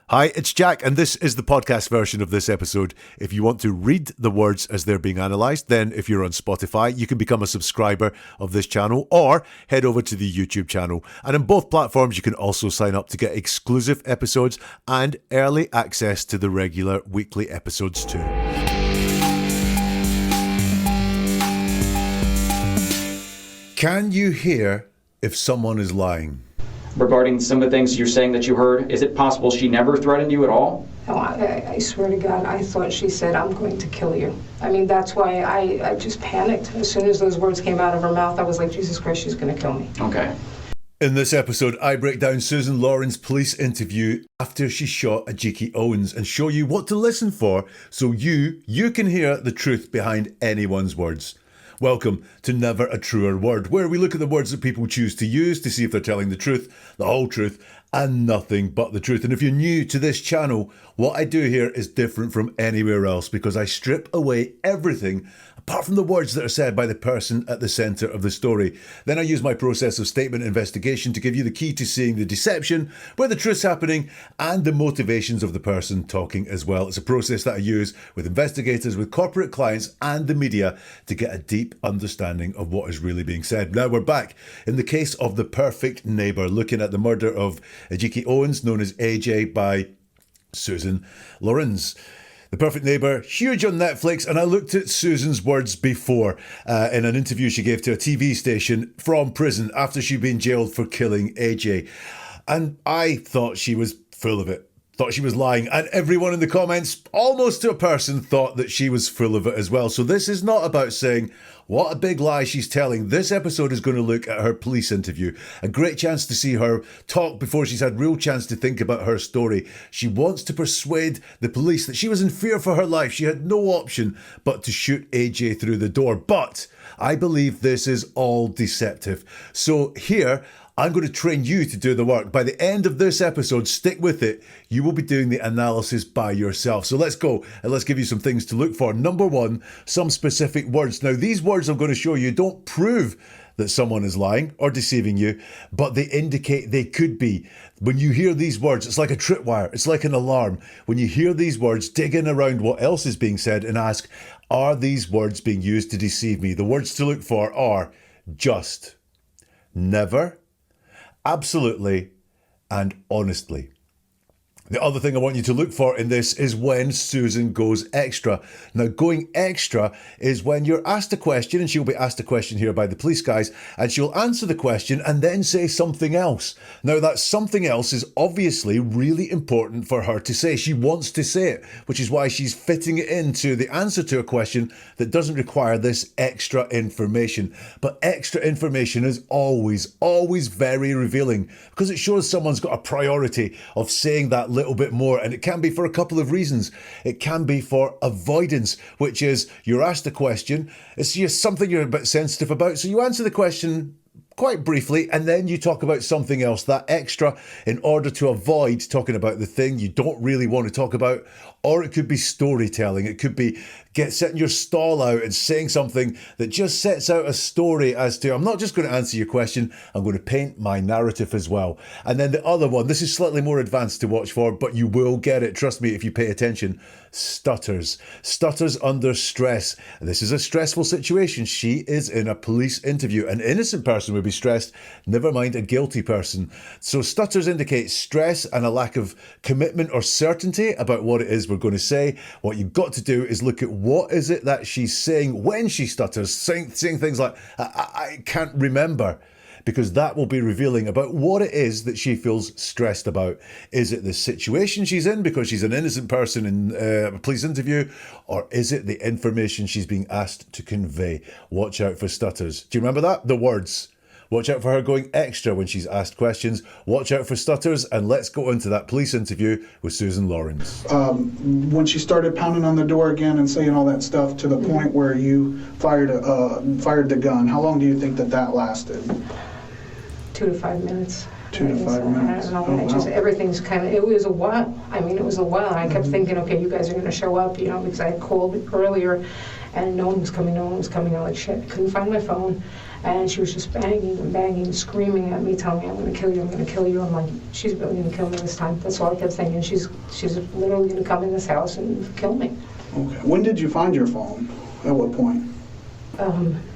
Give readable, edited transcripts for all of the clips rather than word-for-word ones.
Hi, it's Jack, and this is the podcast version of this episode. If you want to read the words as they're being analysed, then if you're on Spotify, you can become a subscriber of this channel or head over to the YouTube channel. And on both platforms, you can also sign up to get exclusive episodes and early access to the regular weekly episodes too. Can you hear if someone is lying? Regarding some of the things you're saying that you heard, is it possible she never threatened you at all? No, I swear to God, I thought she said, "I'm going to kill you." I mean, that's why I just panicked. As soon as those words came out of her mouth, I was like, Jesus Christ, she's going to kill me. Okay. In this episode, I break down Susan Lauren's police interview after she shot Ajiki Owens and show you what to listen for so you can hear the truth behind anyone's words. Welcome to Never a Truer Word, where we look at the words that people choose to use to see if they're telling the truth, the whole truth, and nothing but the truth. And if you're new to this channel, what I do here is different from anywhere else because I strip away everything apart from the words that are said by the person at the centre of the story. Then I use my process of statement investigation to give you the key to seeing the deception, where the truth's happening, and the motivations of the person talking as well. It's a process that I use with investigators, with corporate clients, and the media to get a deep understanding of what is really being said. Now we're back in the case of the perfect neighbour, looking at the murder of Ajiki Owens, known as AJ, by Susan Lauren. The Perfect Neighbour, huge on Netflix, and I looked at Susan's words before in an interview she gave to a TV station from prison after she'd been jailed for killing AJ. And I thought she was full of it, thought she was lying, and everyone in the comments, almost to a person, thought that she was full of it as well. So this is not about saying what a big lie she's telling. This episode is going to look at her police interview. A great chance to see her talk before she's had real chance to think about her story. She wants to persuade the police that she was in fear for her life. She had no option but to shoot AJ through the door. But I believe this is all deceptive. So here, I'm going to train you to do the work. By the end of this episode, stick with it. You will be doing the analysis by yourself. So let's go and let's give you some things to look for. Number one, some specific words. Now, these words I'm going to show you don't prove that someone is lying or deceiving you, but they indicate they could be. When you hear these words, it's like a tripwire. It's like an alarm. When you hear these words, dig in around what else is being said and ask, are these words being used to deceive me? The words to look for are just, never, absolutely, and honestly. The other thing I want you to look for in this is when Susan goes extra. Now, going extra is when you're asked a question, and she'll be asked a question here by the police guys, and she'll answer the question and then say something else. Now, that something else is obviously really important for her to say. She wants to say it, which is why she's fitting it into the answer to a question that doesn't require this extra information. But extra information is always very revealing because it shows someone's got a priority of saying that little bit more, and it can be for a couple of reasons. It can be for avoidance, which is you're asked a question, it's just something you're a bit sensitive about, so you answer the question quite briefly, and then you talk about something else, that extra, in order to avoid talking about the thing you don't really want to talk about. Or it could be storytelling. It could be setting your stall out and saying something that just sets out a story as to, I'm not just going to answer your question, I'm going to paint my narrative as well. And then the other one, this is slightly more advanced to watch for, but you will get it, trust me, if you pay attention. Stutters. Stutters under stress. This is a stressful situation. She is in a police interview. An innocent person would be stressed, never mind a guilty person. So stutters indicate stress and a lack of commitment or certainty about what it is we're going to say. What you've got to do is look at what is it that she's saying when she stutters, saying things like, I can't remember. Because that will be revealing about what it is that she feels stressed about. Is it the situation she's in because she's an innocent person in a police interview? Or is it the information she's being asked to convey? Watch out for stutters. Do you remember that? The words. Watch out for her going extra when she's asked questions. Watch out for stutters. And let's go into that police interview with Susan Lauren. When she started pounding on the door again and saying all that stuff to the point where you fired the gun, how long do you think that lasted? 2 to 5 minutes. 2 to 5 minutes. I don't know. Just everything's kind of. It was a while. I mean, it was a while. And I kept thinking, okay, you guys are going to show up, because I had called earlier, and no one was coming. I'm like, shit, I couldn't find my phone. And she was just banging and banging, screaming at me, telling me, I'm going to kill you, I'm going to kill you. I'm like, she's really going to kill me this time. That's all I kept thinking. She's literally going to come in this house and kill me. Okay. When did you find your phone? At what point?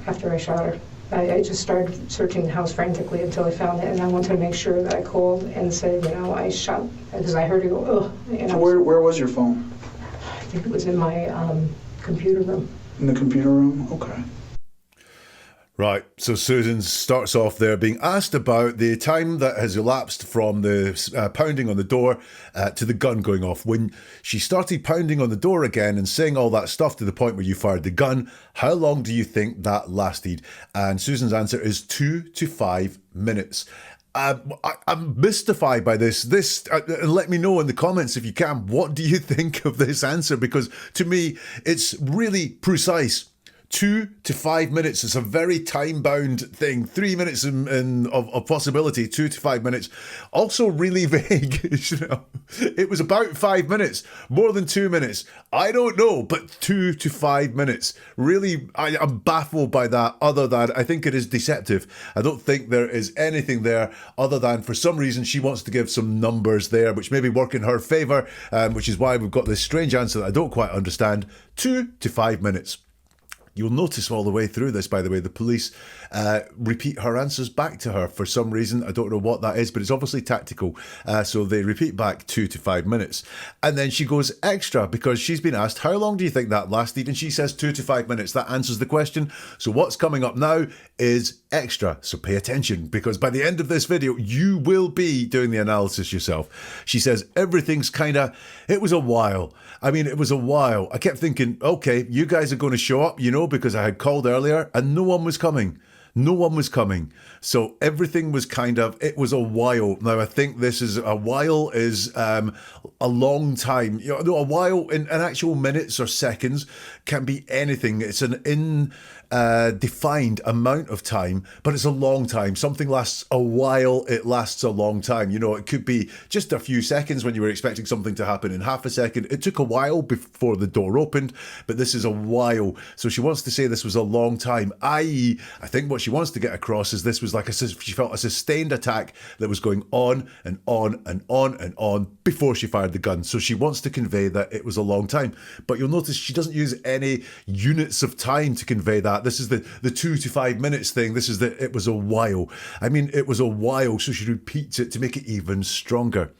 After I shot her. I just started searching the house frantically until I found it, and I wanted to make sure that I called and said, I shot, because I heard her go, ugh. So where was your phone? I think it was in my computer room. In the computer room? Okay. Right, so Susan starts off there being asked about the time that has elapsed from the pounding on the door to the gun going off. When she started pounding on the door again and saying all that stuff to the point where you fired the gun, how long do you think that lasted? And Susan's answer is 2 to 5 minutes. I'm mystified by this. Let me know in the comments if you can. What do you think of this answer? Because to me, it's really precise. 2 to 5 minutes. It's a very time-bound thing. 3 minutes of possibility, 2 to 5 minutes. Also really vague. It was about 5 minutes, more than 2 minutes. I don't know, but 2 to 5 minutes. Really, I'm baffled by that, other than I think it is deceptive. I don't think there is anything there other than for some reason she wants to give some numbers there, which maybe work in her favour, which is why we've got this strange answer that I don't quite understand. 2 to 5 minutes. You'll notice all the way through this, by the way, the police repeat her answers back to her for some reason. I don't know what that is, but it's obviously tactical. So they repeat back 2 to 5 minutes. And then she goes extra because she's been asked, how long do you think that lasted? And she says 2 to 5 minutes. That answers the question. So what's coming up now is extra. So pay attention, because by the end of this video, you will be doing the analysis yourself. She says, everything's it was a while. It was a while. I kept thinking, okay, you guys are going to show up, because I had called earlier and no one was coming. No one was coming. So everything was it was a while. Now, I think this is a while is a long time. A while in actual minutes or seconds can be anything. It's an defined amount of time, but it's a long time. Something lasts a while, it lasts a long time. It could be just a few seconds when you were expecting something to happen in half a second. It took a while before the door opened, but this is a while. So she wants to say this was a long time, i.e., I think what she wants to get across is this was she felt a sustained attack that was going on and on and on and on before she fired the gun. So she wants to convey that it was a long time. But you'll notice she doesn't use any units of time to convey that. This is the 2 to 5 minutes thing. This is it was a while. It was a while, so she repeats it to make it even stronger.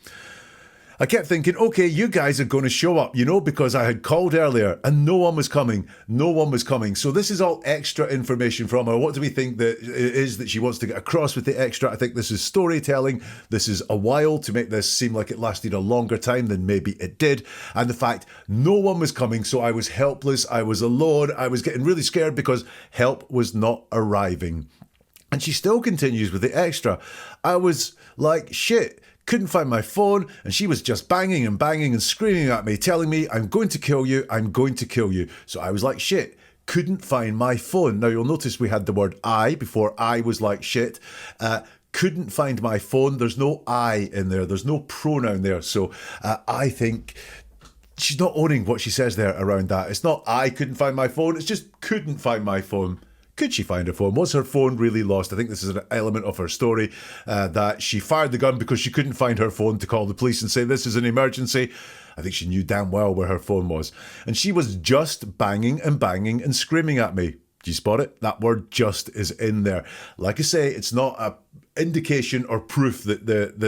I kept thinking, okay, you guys are going to show up, because I had called earlier and no one was coming. No one was coming. So this is all extra information from her. What do we think that it is that she wants to get across with the extra? I think this is storytelling. This is a while to make this seem like it lasted a longer time than maybe it did. And the fact no one was coming, so I was helpless. I was alone. I was getting really scared because help was not arriving. And she still continues with the extra. I was like, shit. Couldn't find my phone, and she was just banging and banging and screaming at me, telling me, I'm going to kill you, I'm going to kill you. So I was like, shit, couldn't find my phone. Now you'll notice we had the word I before I was like shit. Couldn't find my phone. There's no I in there. There's no pronoun there. So I think she's not owning what she says there around that. It's not I couldn't find my phone. It's just couldn't find my phone. Could she find her phone? Was her phone really lost? I think this is an element of her story, that she fired the gun because she couldn't find her phone to call the police and say this is an emergency. I think she knew damn well where her phone was. And she was just banging and banging and screaming at me. Do you spot it? That word just is in there. Like I say, it's not a indication or proof that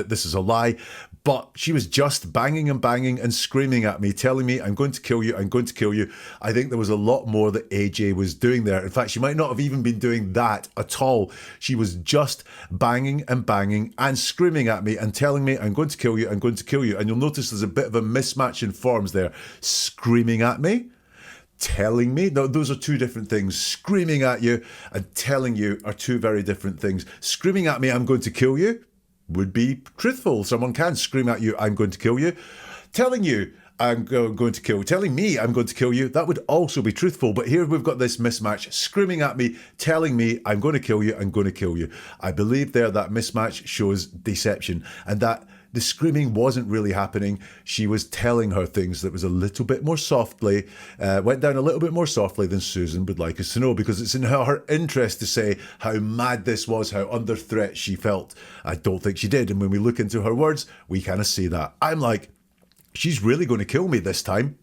this is a lie, but she was just banging and banging and screaming at me, telling me, I'm going to kill you, I'm going to kill you. I think there was a lot more that AJ was doing there. In fact, she might not have even been doing that at all. She was just banging and banging and screaming at me and telling me, I'm going to kill you, I'm going to kill you. And you'll notice there's a bit of a mismatch in forms there. Screaming at me, telling me. No, those are two different things. Screaming at you and telling you are two very different things. Screaming at me, I'm going to kill you, would be truthful. Someone can scream at you, I'm going to kill you. Telling you, I'm going to kill you. Telling me, I'm going to kill you, that would also be truthful. But here we've got this mismatch. Screaming at me, telling me, I'm going to kill you, I'm going to kill you. I believe there that mismatch shows deception. And that the screaming wasn't really happening. She was telling her things that was a little bit more softly, went down a little bit more softly than Susan would like us to know, because it's in her interest to say how mad this was, how under threat she felt. I don't think she did. And when we look into her words, we kind of see that. I'm like, she's really going to kill me this time.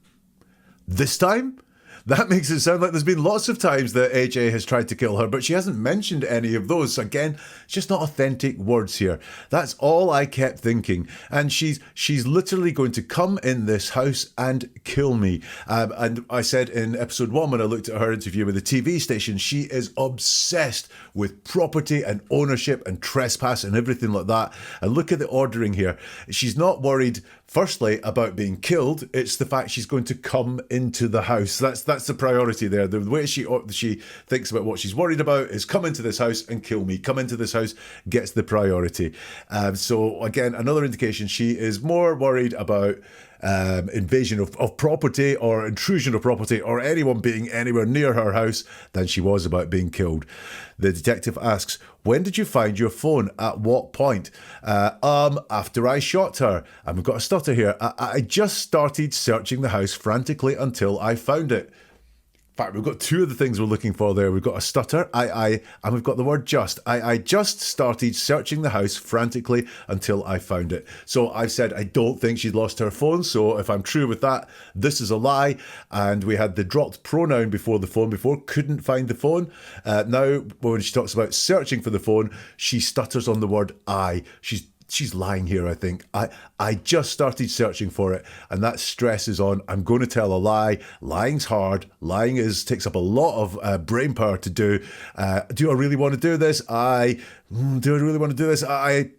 This time? That makes it sound like there's been lots of times that AJ has tried to kill her, but she hasn't mentioned any of those. Again, it's just not authentic words here. That's all I kept thinking. And she's literally going to come in this house and kill me. And I said in episode 1, when I looked at her interview with the TV station, she is obsessed with property and ownership and trespass and everything like that. And look at the ordering here. She's not worried, firstly, about being killed. It's the fact she's going to come into the house. That's the priority there. The way she thinks about what she's worried about is come into this house and kill me. Come into this house gets the priority. So again, another indication she is more worried about invasion of property or intrusion of property or anyone being anywhere near her house than she was about being killed. The detective asks, when did you find your phone? At what point? After I shot her. And we've got a stutter here. I just started searching the house frantically until I found it. In fact, we've got two of the things we're looking for there. We've got a stutter, and we've got the word just. I just started searching the house frantically until I found it. So I've said I don't think she'd lost her phone. So if I'm true with that, this is a lie. And we had the dropped pronoun before the phone before, couldn't find the phone. Now, when she talks about searching for the phone, she stutters on the word I. She's lying here, I think. I just started searching for it, and that stress is on. I'm going to tell a lie. Lying's hard. Lying takes up a lot of brain power to do. Do I really want to do this? Do I really want to do this? I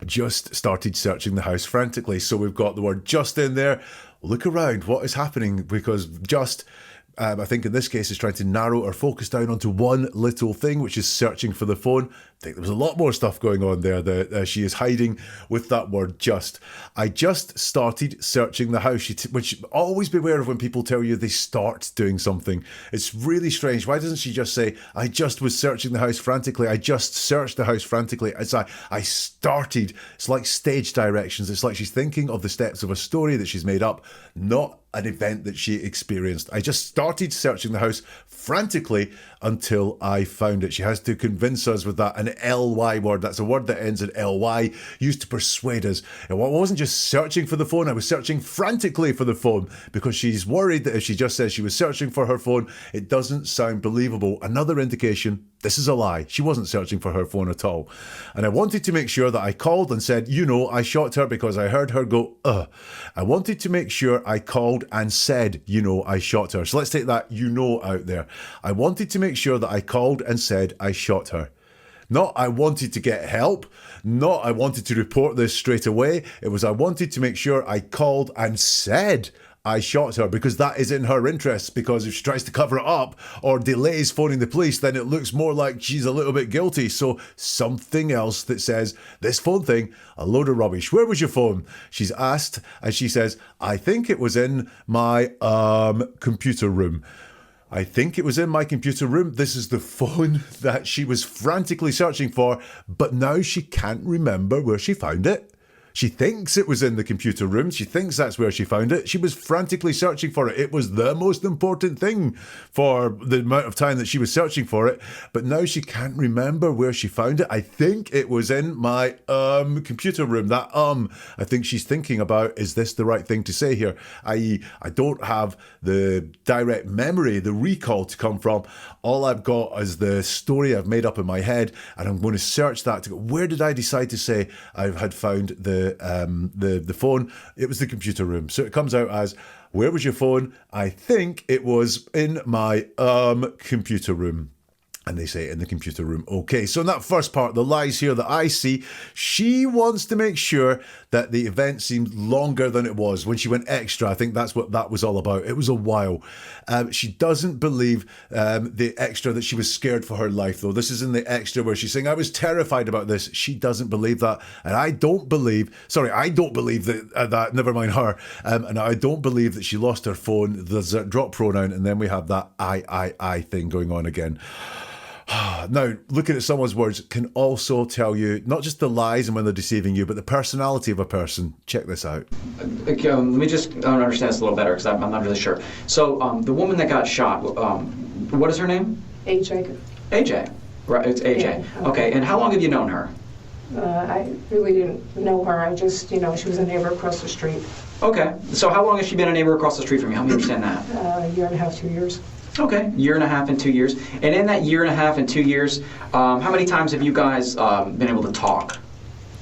just started searching the house frantically. So we've got the word just in there. Look around. What is happening? Because just... I think in this case is trying to narrow our focus down onto one little thing, which is searching for the phone. I think there was a lot more stuff going on there that she is hiding with that word just. I just started searching the house, which always beware of when people tell you they start doing something. It's really strange. Why doesn't she just say, I just was searching the house frantically. I just searched the house frantically. It's like, I started. It's like stage directions. It's like she's thinking of the steps of a story that she's made up, not an event that she experienced. I just started searching the house frantically until I found it. She has to convince us with that, an ly word. That's a word that ends in ly, used to persuade us. And I wasn't just searching for the phone, I was searching frantically for the phone, because she's worried that if she just says she was searching for her phone, it doesn't sound believable. Another indication this is a lie. She wasn't searching for her phone at all. And I wanted to make sure that I called and said, I shot her because I heard her go, ugh. I wanted to make sure I called and said, I shot her. So let's take that out there. I wanted to make sure that I called and said I shot her. Not I wanted to get help. Not I wanted to report this straight away. It was I wanted to make sure I called and said I shot her, because that is in her interests. Because if she tries to cover it up or delays phoning the police, then it looks more like she's a little bit guilty. So something else that says, this phone thing, a load of rubbish. Where was your phone? She's asked, and she says, I think it was in my computer room. I think it was in my computer room. This is the phone that she was frantically searching for, but now she can't remember where she found it. She thinks it was in the computer room. She thinks that's where she found it. She was frantically searching for it. It was the most important thing for the amount of time that she was searching for it. But now she can't remember where she found it. I think it was in my computer room. That I think she's thinking about, is this the right thing to say here? I don't have the direct memory, the recall to come from. All I've got is the story I've made up in my head, and I'm going to search that to go, where did I decide to say I had found the phone? It was the computer room. So it comes out as, where was your phone? I think it was in my computer room. And they say in the computer room. Okay, so in that first part, the lies here that I see, she wants to make sure that the event seemed longer than it was. When she went extra, I think that's what that was all about. It was a while. She doesn't believe the extra that she was scared for her life, though. This is in the extra where she's saying, I was terrified about this. She doesn't believe that. And I don't believe that, never mind her. And I don't believe that she lost her phone. There's a drop pronoun, and then we have that I thing going on again. Now, looking at someone's words can also tell you not just the lies and when they're deceiving you, but the personality of a person. Check this out. Let me just understand this a little better because I'm not really sure. So the woman that got shot, what is her name? AJ. AJ. Right, it's AJ. Yeah, okay, and how long have you known her? I really didn't know her. I just, she was a neighbor across the street. Okay, so how long has she been a neighbor across the street from you? Help me understand that. A year and a half, 2 years. Okay, year and a half and 2 years. And in that year and a half and 2 years, how many times have you guys been able to talk?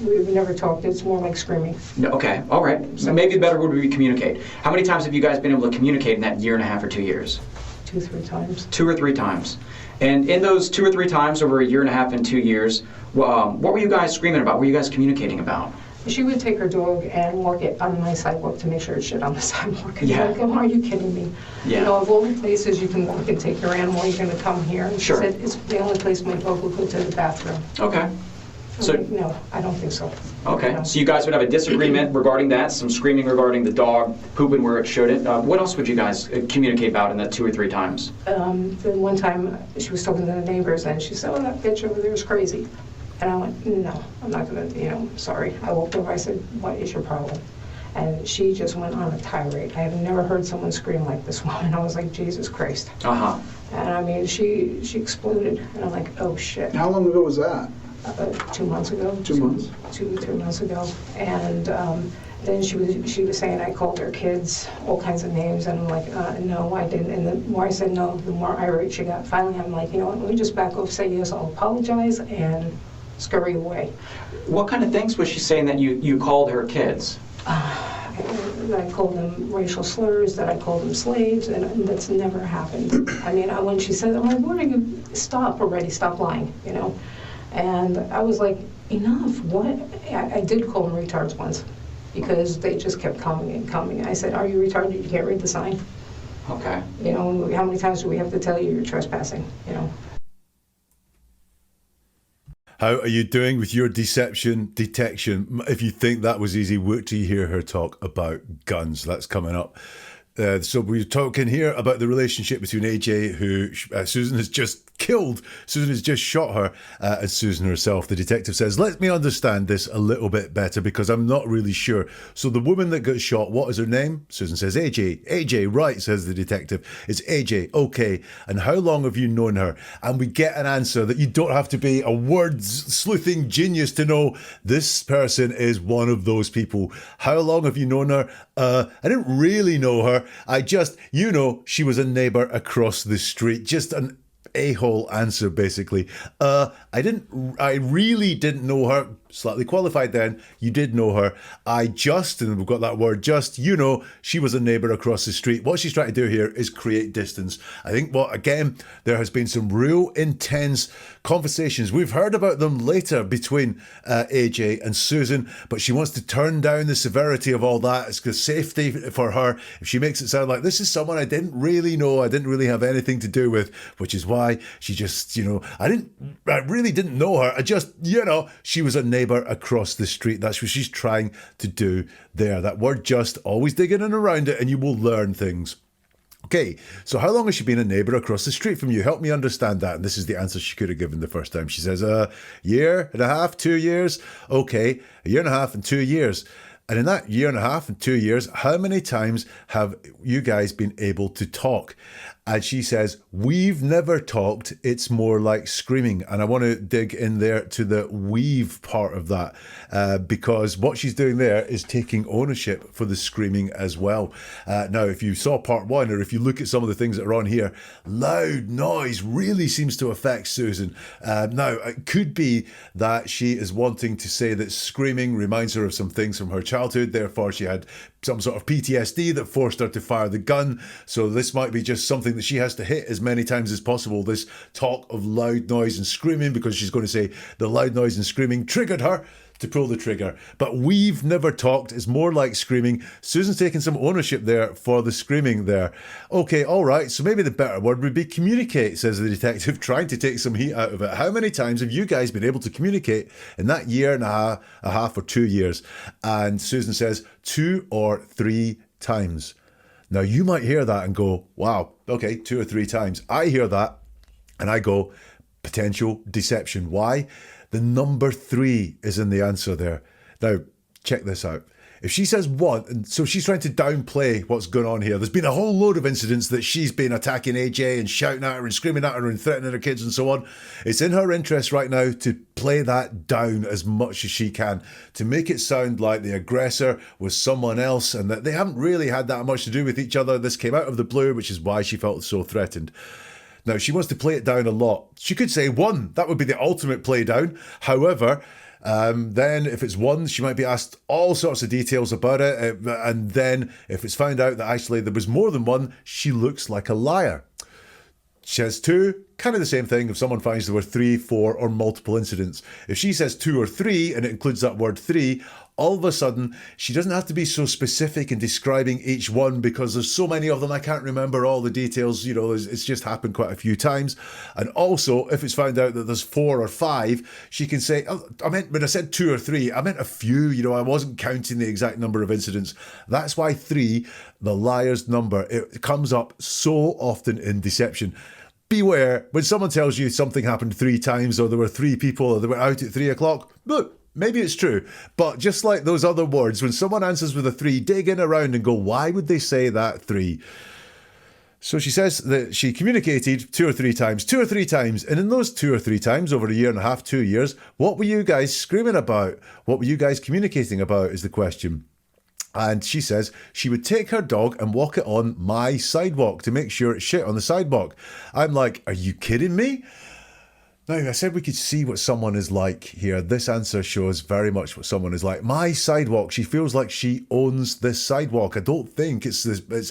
We've never talked. It's more like screaming. No, okay, all right. So maybe the better word would be communicate. How many times have you guys been able to communicate in that year and a half or 2 years? 2 or 3 times. 2 or 3 times. And in those 2 or 3 times over a year and a half and 2 years, what were you guys screaming about? What were you guys communicating about? She would take her dog and walk it on my sidewalk to make sure it's shit on the sidewalk. And Yeah. I'm like, are you kidding me? Yeah. Of all the places you can walk and take your animal, you're going to come here. And Sure. she said, it's the only place my dog will go to the bathroom. Okay. So, no, I don't think so. Okay, No. so you guys would have a disagreement regarding that, some screaming regarding the dog pooping where it shouldn't. What else would you guys communicate about in that 2 or 3 times? Then one time she was talking to the neighbors and she said, oh, that bitch over there is crazy. And I went, no, I'm not going to, sorry. I walked over, I said, what is your problem? And she just went on a tirade. I have never heard someone scream like this woman. I was like, Jesus Christ. Uh-huh. And I mean, she exploded. And I'm like, oh shit. How long ago was that? 2 months ago. 2 months? 2 or 3 months ago. And then she was saying I called her kids all kinds of names, and I'm like, no, I didn't. And the more I said no, the more irate she got. Finally, I'm like, you know what, let me just back off, say yes, I'll apologize, and scurry away. What kind of things was she saying that you called her kids? That I called them racial slurs, that I called them slaves, and that's never happened. I mean, when she said, I'm like, what are you, stop already, stop lying, And I was like, enough, what? I did call them retards once, because they just kept coming and coming. I said, are you retarded? You can't read the sign? Okay. How many times do we have to tell you you're trespassing, How are you doing with your deception detection? If you think that was easy, wait till you hear her talk about guns. That's coming up. So we're talking here about the relationship between AJ, who Susan has just killed. Susan has just shot her, and Susan herself. The detective says, let me understand this a little bit better because I'm not really sure. So the woman that got shot, what is her name? Susan says, AJ. AJ, right, says the detective. It's AJ, okay. And how long have you known her? And we get an answer that you don't have to be a word-sleuthing genius to know this person is one of those people. How long have you known her? I didn't really know her. I just, she was a neighbour across the street. Just an a-hole answer, basically. I really didn't know her. Slightly qualified then. You did know her. And we've got that word, just, she was a neighbour across the street. What she's trying to do here is create distance. I think, again, there has been some real intense conversations. We've heard about them later between AJ and Susan, but she wants to turn down the severity of all that. It's because safety for her. If she makes it sound like this is someone I didn't really know, I didn't really have anything to do with, which is why she just, I really didn't know her. I just, she was a neighbour across the street. That's what she's trying to do there. That word just, always digging in around it and you will learn things. Okay, so how long has she been a neighbour across the street from you? Help me understand that. And this is the answer she could have given the first time. She says, year and a half, 2 years. Okay, a year and a half and 2 years. And in that year and a half and 2 years, how many times have you guys been able to talk? And she says, we've never talked. It's more like screaming. And I want to dig in there to the we've part of that, because what she's doing there is taking ownership for the screaming as well. Now, if you saw part one, or if you look at some of the things that are on here, loud noise really seems to affect Susan. Now, it could be that she is wanting to say that screaming reminds her of some things from her childhood. Therefore, she had some sort of PTSD that forced her to fire the gun. So this might be just something that she has to hit as many times as possible. This talk of loud noise and screaming, because she's going to say the loud noise and screaming triggered her to pull the trigger. But we've never talked is more like screaming. Susan's taking some ownership there for the screaming there. Okay, all right. So maybe the better word would be communicate, says the detective, trying to take some heat out of it. How many times have you guys been able to communicate in that year and a half or 2 years? And Susan says 2 or 3 times. Now you might hear that and go, wow, okay, 2 or 3 times. I hear that and I go, potential deception. Why? The number 3 is in the answer there. Now, check this out. If she says 1, and so she's trying to downplay what's going on here. There's been a whole load of incidents that she's been attacking AJ and shouting at her and screaming at her and threatening her kids and so on. It's in her interest right now to play that down as much as she can, to make it sound like the aggressor was someone else and that they haven't really had that much to do with each other. This came out of the blue, which is why she felt so threatened. Now, she wants to play it down a lot. She could say 1. That would be the ultimate play down. However, then if it's 1, she might be asked all sorts of details about it. And then if it's found out that actually there was more than 1, she looks like a liar. She says 2, kind of the same thing if someone finds there were 3, 4 or multiple incidents. If she says 2 or 3 and it includes that word 3, all of a sudden she doesn't have to be so specific in describing each one because there's so many of them I can't remember all the details. It's just happened quite a few times. And also if it's found out that there's 4 or 5, she can say, when I said 2 or 3, I meant a few. I wasn't counting the exact number of incidents. That's why 3, the liar's number, it comes up so often in deception. Beware, when someone tells you something happened 3 times or there were 3 people or they were out at 3 o'clock, look, maybe it's true. But just like those other words, when someone answers with a 3, dig in around and go, why would they say that 3? So she says that she communicated 2 or 3 times. And in those 2 or 3 times, over a year and a half, 2 years, what were you guys screaming about? What were you guys communicating about is the question. And she says she would take her dog and walk it on my sidewalk to make sure it's shit on the sidewalk. I'm like, are you kidding me? Now, I said we could see what someone is like here. This answer shows very much what someone is like. My sidewalk, she feels like she owns this sidewalk. I don't think it's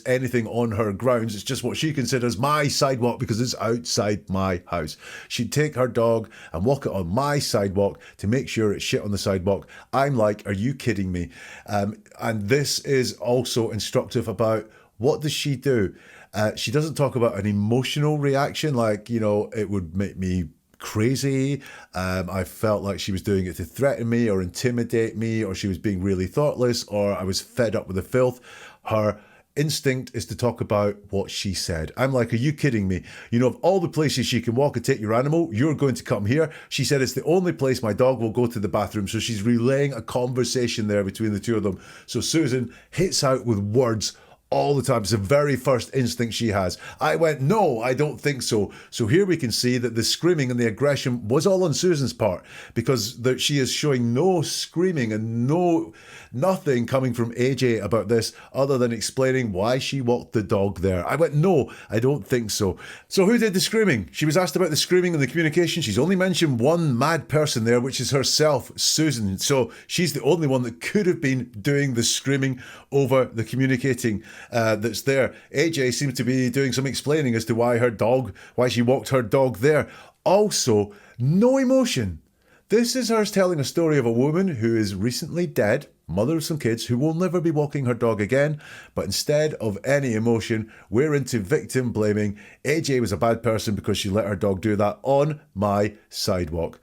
anything on her grounds. It's just what she considers my sidewalk because it's outside my house. She'd take her dog and walk it on my sidewalk to make sure it's shit on the sidewalk. I'm like, are you kidding me? And this is also instructive about what does she do? She doesn't talk about an emotional reaction like, it would make me crazy. I felt like she was doing it to threaten me or intimidate me, or she was being really thoughtless, or I was fed up with the filth. Her instinct is to talk about what she said. I'm like, are you kidding me? Of all the places you can walk and take your animal, you're going to come here. She said it's the only place my dog will go to the bathroom. So she's relaying a conversation there between the two of them. So Susan hits out with words all the time. It's the very first instinct she has. I went, no, I don't think so. So here we can see that the screaming and the aggression was all on Susan's part because she is showing no screaming and nothing coming from AJ about this other than explaining why she walked the dog there. I went, no, I don't think so. So who did the screaming? She was asked about the screaming and the communication. She's only mentioned one mad person there, which is herself, Susan. So she's the only one that could have been doing the screaming over the communicating that's there. AJ seems to be doing some explaining as to why she walked her dog there. Also, no emotion. This is her telling a story of a woman who is recently dead, mother of some kids, who will never be walking her dog again. But instead of any emotion, we're into victim blaming. AJ was a bad person because she let her dog do that on my sidewalk.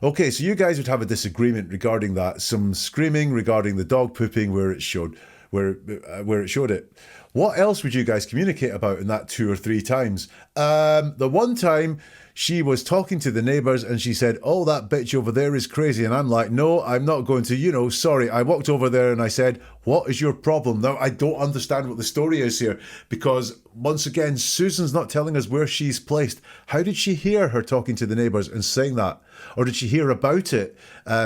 Okay, so you guys would have a disagreement regarding that. Some screaming regarding the dog pooping where it showed it. What else would you guys communicate about in that 2 or 3 times? The one time she was talking to the neighbours and she said, oh, that bitch over there is crazy. And I'm like, no, I'm not going to, sorry. I walked over there and I said, what is your problem? Now, I don't understand what the story is here because once again, Susan's not telling us where she's placed. How did she hear her talking to the neighbours and saying that? Or did she hear about it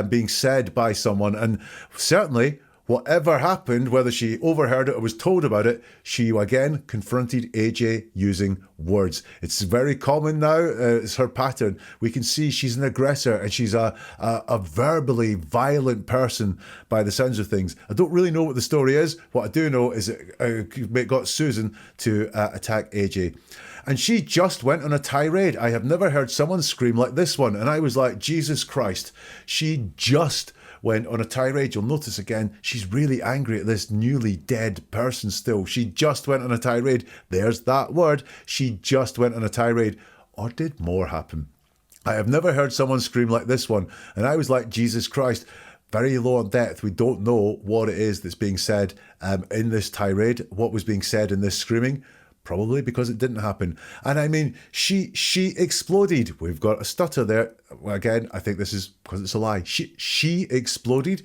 being said by someone? And certainly, whatever happened, whether she overheard it or was told about it, she again confronted AJ using words. It's very common now. It's her pattern. We can see she's an aggressor and she's a verbally violent person by the sounds of things. I don't really know what the story is. What I do know is it got Susan to attack AJ. And she just went on a tirade. I have never heard someone scream like this one. And I was like, Jesus Christ. She just went on a tirade. You'll notice again, she's really angry at this newly dead person still. She just went on a tirade. There's that word. She just went on a tirade. Or did more happen? I have never heard someone scream like this one. And I was like, Jesus Christ. Very low on depth. We don't know what it is that's being said in this tirade, what was being said in this screaming. Probably because it didn't happen. And I mean, she exploded. We've got a stutter there. Again, I think this is because it's a lie. She exploded.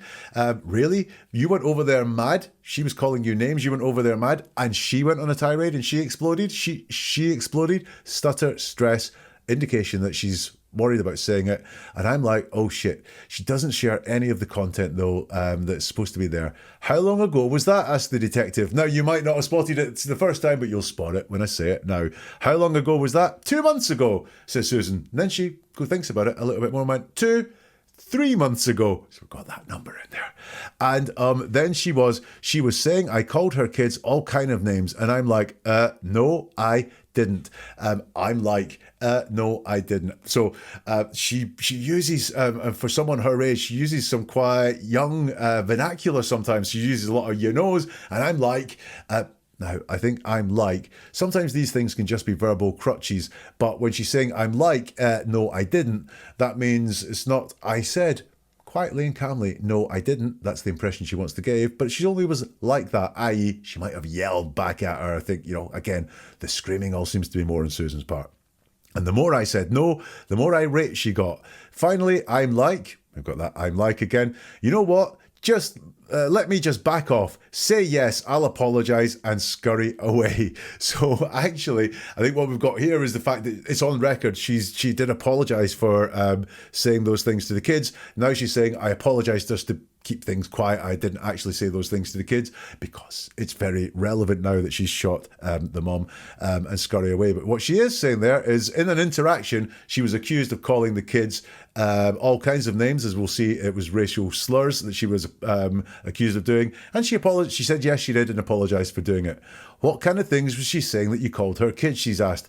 Really? You went over there mad? She was calling you names. You went over there mad, and she went on a tirade and she exploded. She exploded. Stutter, stress, indication that she's worried about saying it. And I'm like, oh shit. She doesn't share any of the content though that's supposed to be there. How long ago was that? Asked the detective. Now, you might not have spotted it the first time, but you'll spot it when I say it now. How long ago was that? 2 months ago, says Susan. And then she thinks about it a little bit more and went, 3 months ago. So we've got that number in there. And then she was saying I called her kids all kind of names. And I'm like, no, I didn't. I'm like, no, I didn't. So she uses, for someone her age, she uses some quite young vernacular sometimes. She uses a lot of you knows. And I'm like, now, I think I'm like, sometimes these things can just be verbal crutches, but when she's saying I'm like, no, I didn't, that means it's not I said. Quietly and calmly, no, I didn't. That's the impression she wants to give, but she only was like that, i.e. she might have yelled back at her. I think, again, the screaming all seems to be more on Susan's part. And the more I said no, the more irate she got. Finally, I'm like, I've got that I'm like again. You know what? Just let me just back off, say yes, I'll apologise and scurry away. So actually, I think what we've got here is the fact that it's on record. She did apologise for saying those things to the kids. Now she's saying, I apologise just to keep things quiet. I didn't actually say those things to the kids, because it's very relevant now that she's shot the mom and scurry away. But what she is saying there is, in an interaction, she was accused of calling the kids all kinds of names. As we'll see, it was racial slurs that she was accused of doing. And she apologized. She said, yes, she did, and apologised for doing it. What kind of things was she saying that you called her kids? She's asked.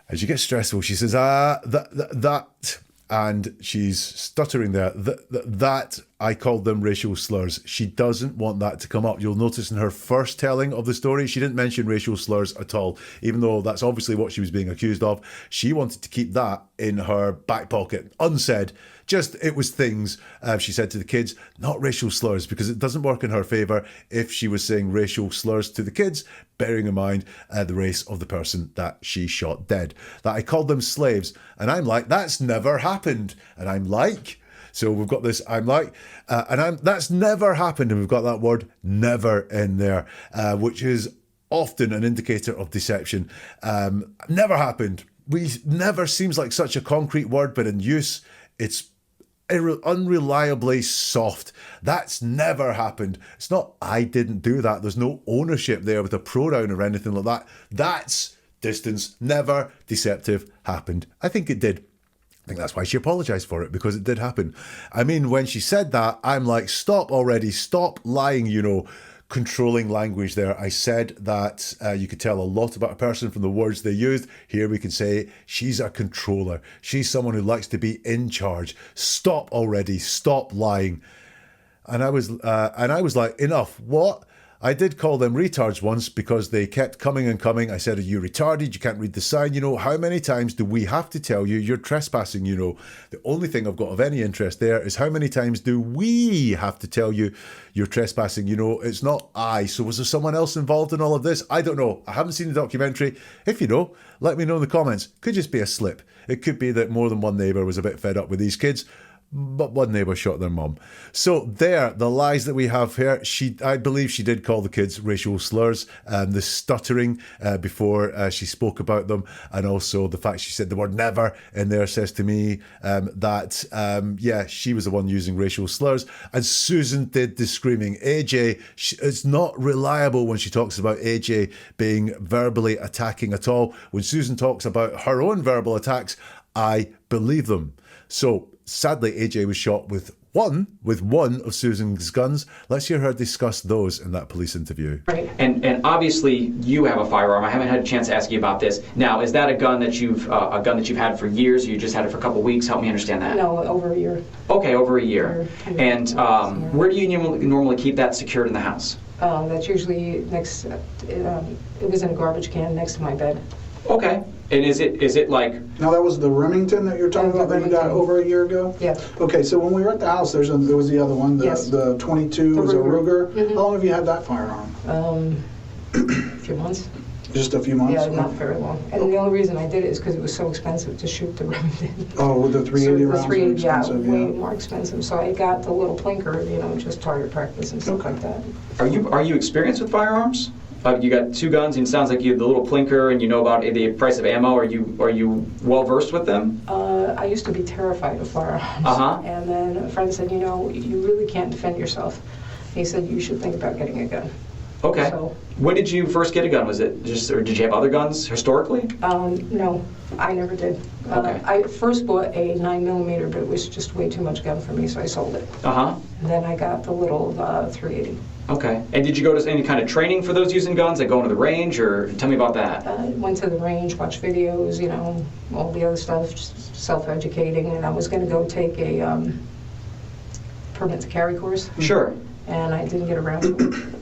As you get stressful, she says, that... And she's stuttering there. That I called them racial slurs. She doesn't want that to come up. You'll notice in her first telling of the story, she didn't mention racial slurs at all, even though that's obviously what she was being accused of. She wanted to keep that in her back pocket, unsaid. Just, it was things she said to the kids, not racial slurs, because it doesn't work in her favour if she was saying racial slurs to the kids, bearing in mind the race of the person that she shot dead. That I called them slaves. And I'm like, that's never happened. And I'm like... So we've got this, I'm like, that's never happened. And we've got that word never in there, which is often an indicator of deception. Never happened. Never seems like such a concrete word, but in use, it's unreliably soft. That's never happened. It's not, I didn't do that. There's no ownership there with a pronoun or anything like that. That's distance. Never. Deceptive. Happened. I think it did. I think that's why she apologised for it, because it did happen. I mean, when she said that, I'm like, stop already, stop lying, controlling language there. I said that you could tell a lot about a person from the words they used. Here we can say she's a controller. She's someone who likes to be in charge. Stop already, stop lying. And I was like, enough. What? I did call them retards once because they kept coming and coming. I said, are you retarded? You can't read the sign. How many times do we have to tell you you're trespassing? The only thing I've got of any interest there is how many times do we have to tell you you're trespassing? It's not I. So was there someone else involved in all of this? I don't know. I haven't seen the documentary. If you know, let me know in the comments. Could just be a slip. It could be that more than one neighbour was a bit fed up with these kids, but one neighbour shot their mum. So there, the lies that we have here, I believe she did call the kids racial slurs, the stuttering before she spoke about them, and also the fact she said the word never in there says to me that, she was the one using racial slurs, and Susan did the screaming. AJ, it's not reliable when she talks about AJ being verbally attacking at all. When Susan talks about her own verbal attacks, I believe them. So, sadly, AJ was shot with one of Susan's guns. Let's hear her discuss those in that police interview. Right. And obviously you have a firearm. I haven't had a chance to ask you about this. Now, is that a gun that you've had for years, or you just had it for a couple of weeks? Help me understand that. No, over a year. Okay, over a year. And where do you normally keep that secured in the house? That's usually next. It was in a garbage can next to my bed. Okay. And is it like... Now that was the Remington that you're talking about that you got over a year ago? Yeah. Okay, so when we were at the house, there was the other one, yes. the 22 was a Ruger. Mm-hmm. How long have you had that firearm? A few months. Just a few months? Yeah, not very long. And the only reason I did it is because it was so expensive to shoot the Remington. Oh, the 380 rounds are expensive, way more expensive. So I got the little plinker, just target practice and stuff like that. Are you experienced with firearms? You got 2 guns, and it sounds like you have the little plinker, and you know about the price of ammo. Are you well versed with them? I used to be terrified of firearms. And then a friend said, you really can't defend yourself. He said you should think about getting a gun. Okay. So, when did you first get a gun? Was it just, or did you have other guns historically? no, I never did. Okay. I first bought a 9mm, but it was just way too much gun for me, so I sold it. And then I got the little 380. Okay. And did you go to any kind of training for those using guns, like going to the range, or tell me about that? Went to the range, watched videos, all the other stuff, just self-educating, and I was going to go take a permit to carry course. Sure. And I didn't get around to it.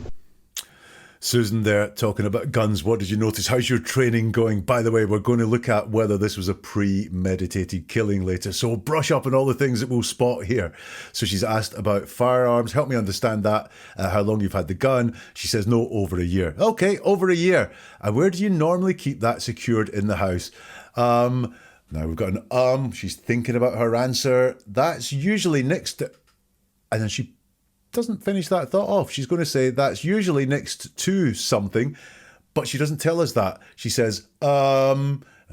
Susan there talking about guns. What did you notice? How's your training going? By the way, we're going to look at whether this was a premeditated killing later. So we'll brush up on all the things that we'll spot here. So she's asked about firearms. Help me understand that. How long you've had the gun. She says no, over a year. Okay, over a year. And where do you normally keep that secured in the house? Now we've got an She's thinking about her answer. That's usually next to... And then she doesn't finish that thought off. She's going to say that's usually next to something, but she doesn't tell us that. She says,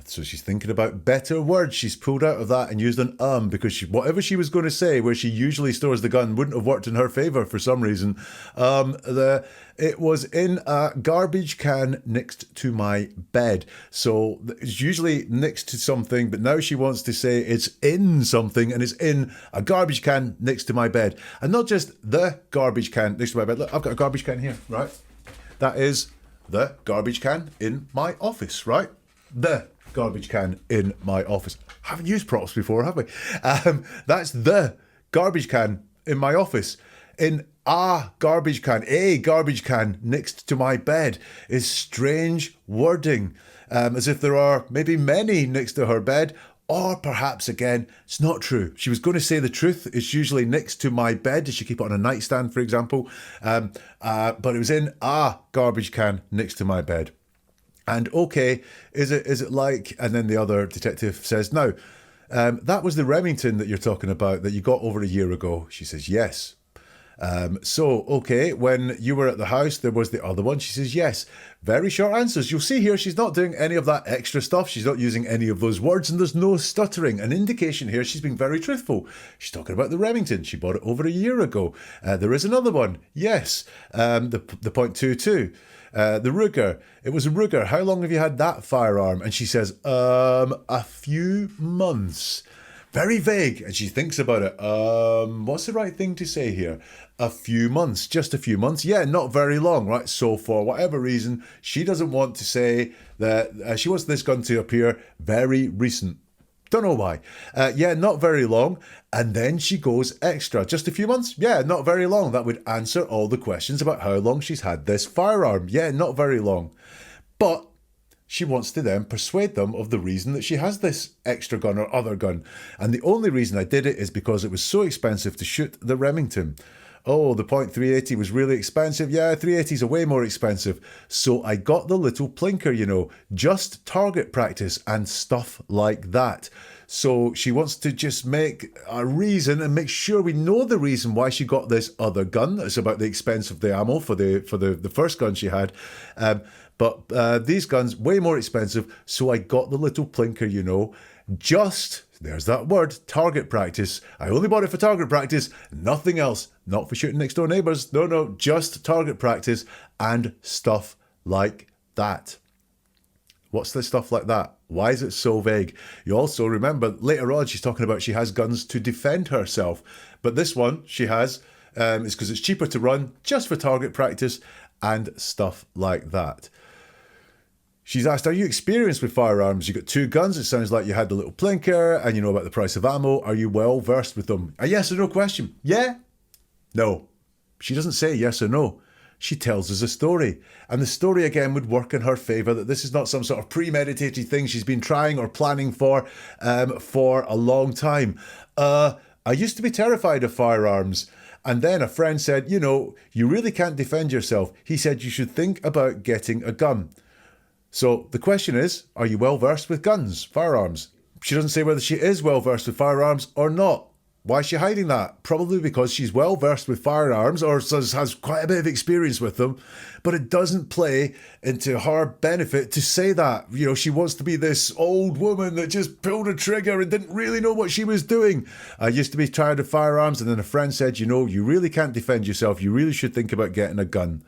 so she's thinking about better words. She's pulled out of that and used an because whatever she was going to say where she usually stores the gun wouldn't have worked in her favour for some reason. It was in a garbage can next to my bed. So it's usually next to something, but now she wants to say it's in something, and it's in a garbage can next to my bed. And not just the garbage can next to my bed. Look, I've got a garbage can here, right? That is the garbage can in my office, right? The garbage can in my office. Haven't used props before, have we? That's the garbage can in my office. In a garbage can next to my bed is strange wording, as if there are maybe many next to her bed, or perhaps again, it's not true. She was going to say the truth. It's usually next to my bed. Does she keep it on a nightstand, for example? But it was in a garbage can next to my bed. And okay, is it like, and then the other detective says, now, that was the Remington that you're talking about that you got over a year ago. She says, yes. So, okay, when you were at the house, there was the other one. She says, yes. Very short answers. You'll see here, she's not doing any of that extra stuff. She's not using any of those words, and there's no stuttering. An indication here she's being very truthful. She's talking about the Remington. She bought it over a year ago. There is another one. Yes. The .22. The Ruger. It was a Ruger. How long have you had that firearm? And she says, a few months. Very vague. And she thinks about it. What's the right thing to say here? A few months. Just a few months. Yeah, not very long, right? So for whatever reason, she doesn't want to say that she wants this gun to appear very recent. Don't know why. Yeah, not very long. And then she goes extra. Just a few months? Yeah, not very long. That would answer all the questions about how long she's had this firearm. Yeah, not very long. But she wants to then persuade them of the reason that she has this extra gun or other gun. And the only reason I did it is because it was so expensive to shoot the Remington. Oh, the .380 was really expensive. Yeah, 380s are way more expensive. So I got the little plinker, just target practice and stuff like that. So she wants to just make a reason and make sure we know the reason why she got this other gun. It's about the expense of the ammo for the first gun she had. But these guns, way more expensive. So I got the little plinker, just, there's that word, target practice. I only bought it for target practice, nothing else. Not for shooting next door neighbours. No, just target practice and stuff like that. What's this stuff like that? Why is it so vague? You also remember later on she's talking about she has guns to defend herself. But this one she has is because it's cheaper to run, just for target practice and stuff like that. She's asked, are you experienced with firearms? You got 2 guns. It sounds like you had the little plinker and you know about the price of ammo. Are you well versed with them? A yes or no question. Yeah? No. She doesn't say yes or no. She tells us a story. And the story again would work in her favour, that this is not some sort of premeditated thing she's been trying or planning for a long time. I used to be terrified of firearms. And then a friend said, you really can't defend yourself. He said you should think about getting a gun. So the question is, are you well versed with guns, firearms? She doesn't say whether she is well versed with firearms or not. Why is she hiding that? Probably because she's well versed with firearms or has quite a bit of experience with them, but it doesn't play into her benefit to say that. She wants to be this old woman that just pulled a trigger and didn't really know what she was doing. I used to be tired of firearms, and then a friend said, you really can't defend yourself. You really should think about getting a gun.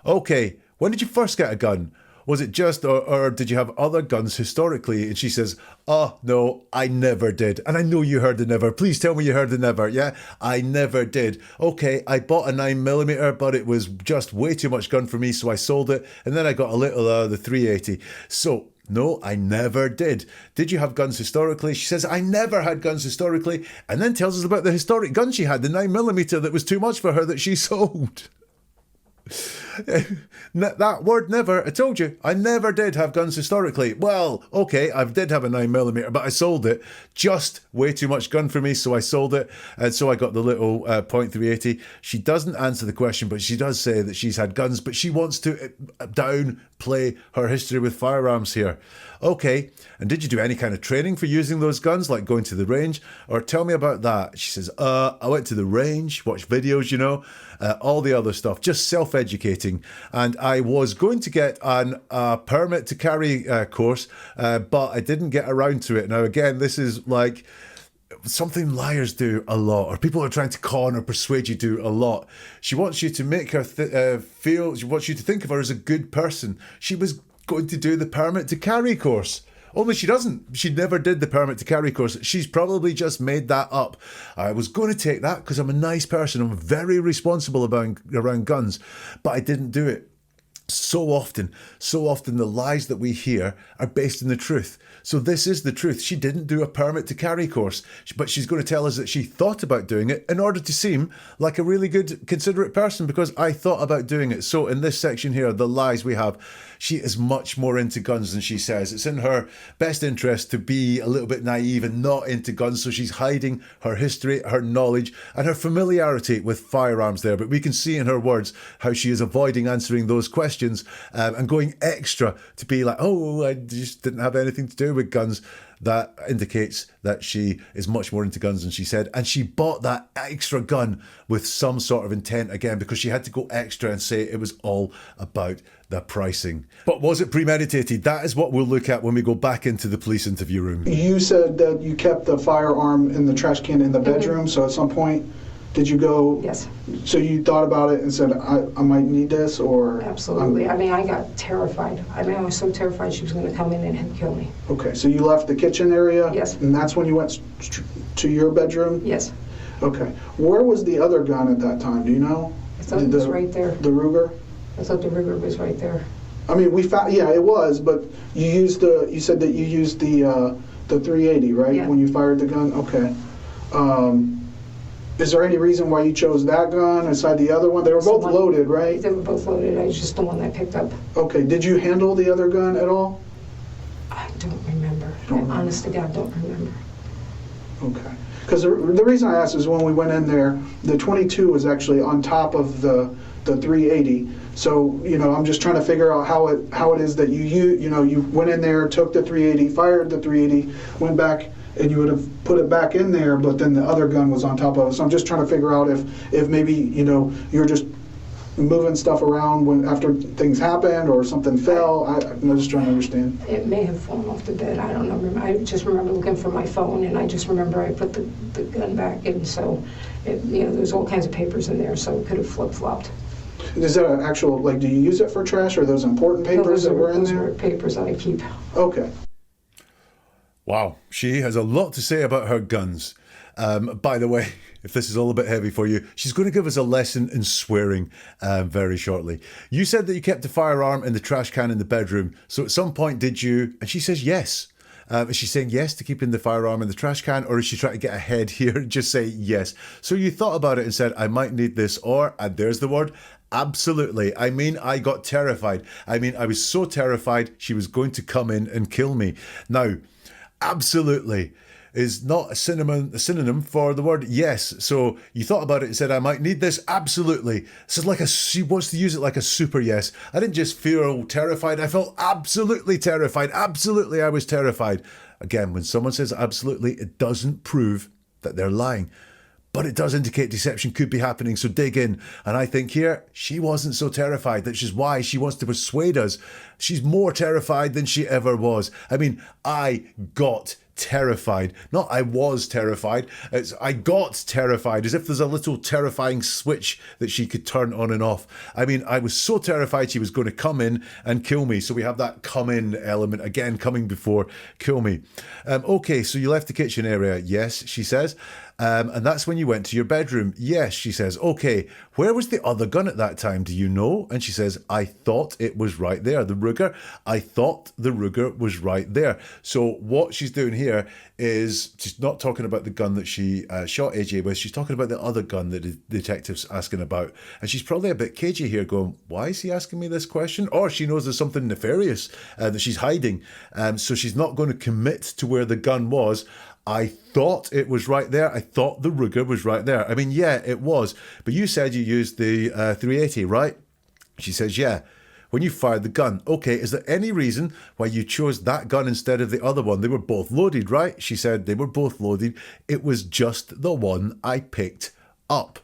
Okay, when did you first get a gun? Was it just, or did you have other guns historically? And she says, oh, no, I never did. And I know you heard the never. Please tell me you heard the never. Yeah, I never did. Okay, I bought a 9mm, but it was just way too much gun for me, so I sold it. And then I got a little the 380. So, no, I never did. Did you have guns historically? She says, I never had guns historically. And then tells us about the historic gun she had, the 9mm that was too much for her that she sold. That word never, I told you, I never did have guns historically. Well, okay, I did have a 9mm, but I sold it. Just way too much gun for me, so I sold it. And so I got the little .380. She doesn't answer the question, but she does say that she's had guns, but she wants to downplay her history with firearms here. Okay, and did you do any kind of training for using those guns, like going to the range? Or tell me about that. She says, I went to the range, watched videos, all the other stuff, just self-educating. And I was going to get a permit to carry course, but I didn't get around to it. Now, again, this is like something liars do a lot, or people are trying to con or persuade you do a lot. She wants you to make her feel, she wants you to think of her as a good person. She was going to do the permit to carry course. Only she doesn't. She never did the permit to carry course. She's probably just made that up. I was going to take that because I'm a nice person. I'm very responsible around guns, but I didn't do it. So often the lies that we hear are based in the truth. So this is the truth. She didn't do a permit to carry course, but she's going to tell us that she thought about doing it in order to seem like a really good, considerate person, because I thought about doing it. So in this section here, the lies we have, she is much more into guns than she says. It's in her best interest to be a little bit naive and not into guns. So she's hiding her history, her knowledge, and her familiarity with firearms there. But we can see in her words how she is avoiding answering those questions and going extra to be like, oh, I just didn't have anything to do with guns. That indicates that she is much more into guns than she said. And she bought that extra gun with some sort of intent, again, because she had to go extra and say it was all about the pricing. But was it premeditated? That is what we'll look at when we go back into the police interview room. You said that you kept the firearm in the trash can in the bedroom, so at some point, did you go? Yes. So you thought about it and said, I might need this, or? Absolutely. I got terrified. I was so terrified she was going to come in and kill me. Okay, so you left the kitchen area? Yes. And that's when you went to your bedroom? Yes. Okay. Where was the other gun at that time? Do you know? I thought it was right there. The Ruger? I thought the Ruger was right there. I mean, we found, yeah, it was, but you said that you used the 380, right? Yeah. When you fired the gun? Okay. Is there any reason why you chose that gun aside the other one? They were both loaded, right? They were both loaded. I was just the one that picked up. Okay. Did you handle the other gun at all? I don't remember. Honest to God, don't remember. Okay. Because the reason I asked is when we went in there, the 22 was actually on top of the 380. So, I'm just trying to figure out how it is that you went in there, took the 380, fired the 380, went back, and you would have put it back in there, but then the other gun was on top of it. So I'm just trying to figure out if maybe, you're just moving stuff around after things happened or something fell. I'm just trying to understand. It may have fallen off the bed. I don't know. I just remember looking for my phone, and I just remember I put the gun back in. So, there's all kinds of papers in there, so it could have flip-flopped. Is that an actual, do you use it for trash, or those important papers that were in there? Those are papers that I keep. Okay. Wow, she has a lot to say about her guns. By the way, if this is all a bit heavy for you, she's going to give us a lesson in swearing very shortly. You said that you kept the firearm in the trash can in the bedroom. So at some point did you, and she says yes. Is she saying yes to keeping the firearm in the trash can, or is she trying to get ahead here and just say yes? So you thought about it and said, I might need this, or, and there's the word, absolutely. I got terrified. I was so terrified she was going to come in and kill me. Now, absolutely. is not a synonym for the word yes. So you thought about it and said, I might need this. Absolutely. This is like she wants to use it like a super yes. I didn't just feel terrified. I felt absolutely terrified. Absolutely, I was terrified. Again, when someone says absolutely, it doesn't prove that they're lying. But it does indicate deception could be happening, so dig in. And I think here, she wasn't so terrified. That's just why she wants to persuade us. She's more terrified than she ever was. I mean, I got terrified. Not I was terrified. It's I got terrified, as if there's a little terrifying switch that she could turn on and off. I mean, I was so terrified she was going to come in and kill me. So we have that come in element again, coming before kill me. Okay, so you left the kitchen area. Yes, she says. And that's when you went to your bedroom. Yes, she says. Okay, where was the other gun at that time? Do you know? And she says, I thought it was right there. The Ruger. I thought the Ruger was right there. So what she's doing here is she's not talking about the gun that she shot AJ with. She's talking about the other gun that the detective's asking about. And she's probably a bit cagey here going, why is he asking me this question? Or she knows there's something nefarious that she's hiding. So she's not going to commit to where the gun was. I thought it was right there. I thought the Ruger was right there. I mean, yeah, it was. But you said you used the 380, right? She says, yeah. When you fired the gun. Okay, is there any reason why you chose that gun instead of the other one? They were both loaded, right? She said they were both loaded. It was just the one I picked up.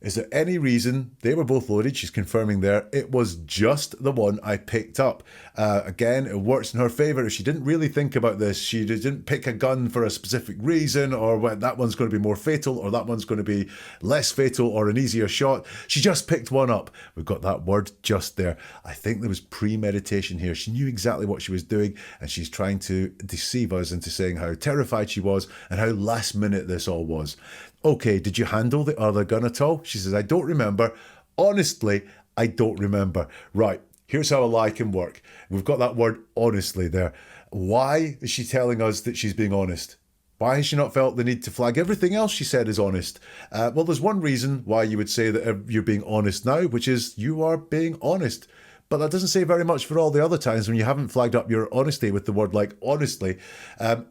Is there any reason they were both loaded? She's confirming there. It was just the one I picked up. Again, it works in her favour. She didn't really think about this. She didn't pick a gun for a specific reason, or when that one's going to be more fatal, or that one's going to be less fatal, or an easier shot. She just picked one up. We've got that word just there. I think there was premeditation here. She knew exactly what she was doing, and she's trying to deceive us into saying how terrified she was and how last minute this all was. Okay, did you handle the other gun at all? She says, I don't remember. Honestly, I don't remember. Right, here's how a lie can work. We've got that word honestly there. Why is she telling us that she's being honest? Why has she not felt the need to flag everything else she said is honest? Well, there's one reason why you would say that you're being honest now, which is you are being honest. But that doesn't say very much for all the other times when you haven't flagged up your honesty with the word like honestly.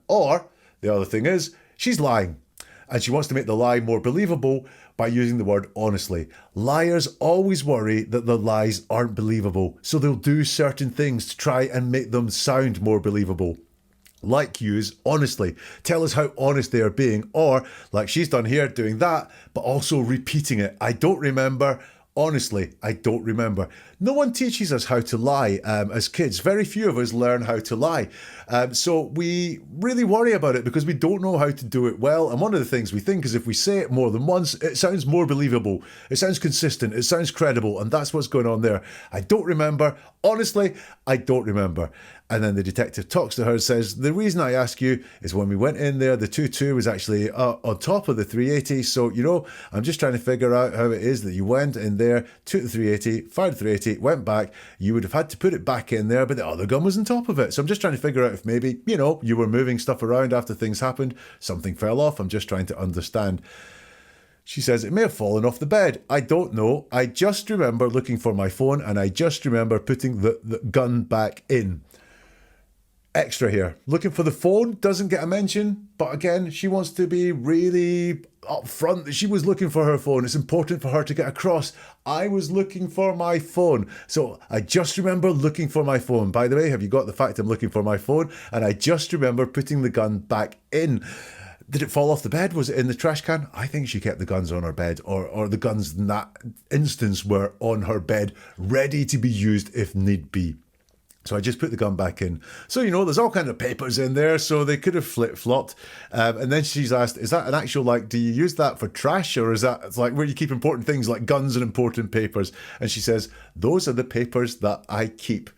Or the other thing is, she's lying. And she wants to make the lie more believable by using the word honestly. Liars always worry that their lies aren't believable, so they'll do certain things to try and make them sound more believable. Like use honestly. Tell us how honest they are being, or like she's done here, doing that, but also repeating it. I don't remember. Honestly, I don't remember. No one teaches us how to lie as kids. Very few of us learn how to lie. So we really worry about it because we don't know how to do it well. And one of the things we think is if we say it more than once, it sounds more believable. It sounds consistent. It sounds credible. And that's what's going on there. I don't remember. Honestly, I don't remember. And then the detective talks to her and says, the reason I ask you is when we went in there, the 2.2 was actually on top of the 380. So, I'm just trying to figure out how it is that you went in there, took the 380, fired the 380, went back. You would have had to put it back in there, but the other gun was on top of it. So I'm just trying to figure out if maybe, you were moving stuff around after things happened. Something fell off. I'm just trying to understand. She says, it may have fallen off the bed. I don't know. I just remember looking for my phone and I just remember putting the gun back in. Extra here. Looking for the phone doesn't get a mention, but again, she wants to be really upfront that she was looking for her phone. It's important for her to get across. I was looking for my phone. So I just remember looking for my phone. By the way, have you got the fact I'm looking for my phone? And I just remember putting the gun back in. Did it fall off the bed? Was it in the trash can? I think she kept the guns on her bed, or the guns in that instance were on her bed, ready to be used if need be. So I just put the gun back in. So, there's all kinds of papers in there, so they could have flip-flopped. And then she's asked, is that an actual, do you use that for trash? Or is that, it's like where you keep important things like guns and important papers? And she says, those are the papers that I keep.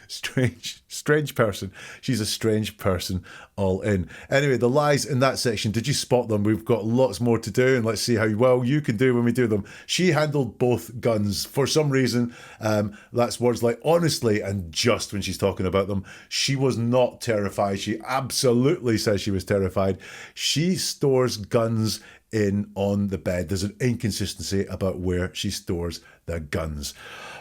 Strange person. She's a strange person all in. Anyway, the lies in that section, did you spot them? We've got lots more to do, and let's see how well you can do when we do them. She handled both guns. For some reason, that's words like honestly and just when she's talking about them. She was not terrified. She absolutely says she was terrified. She stores guns in on the bed. There's an inconsistency about where she stores the guns.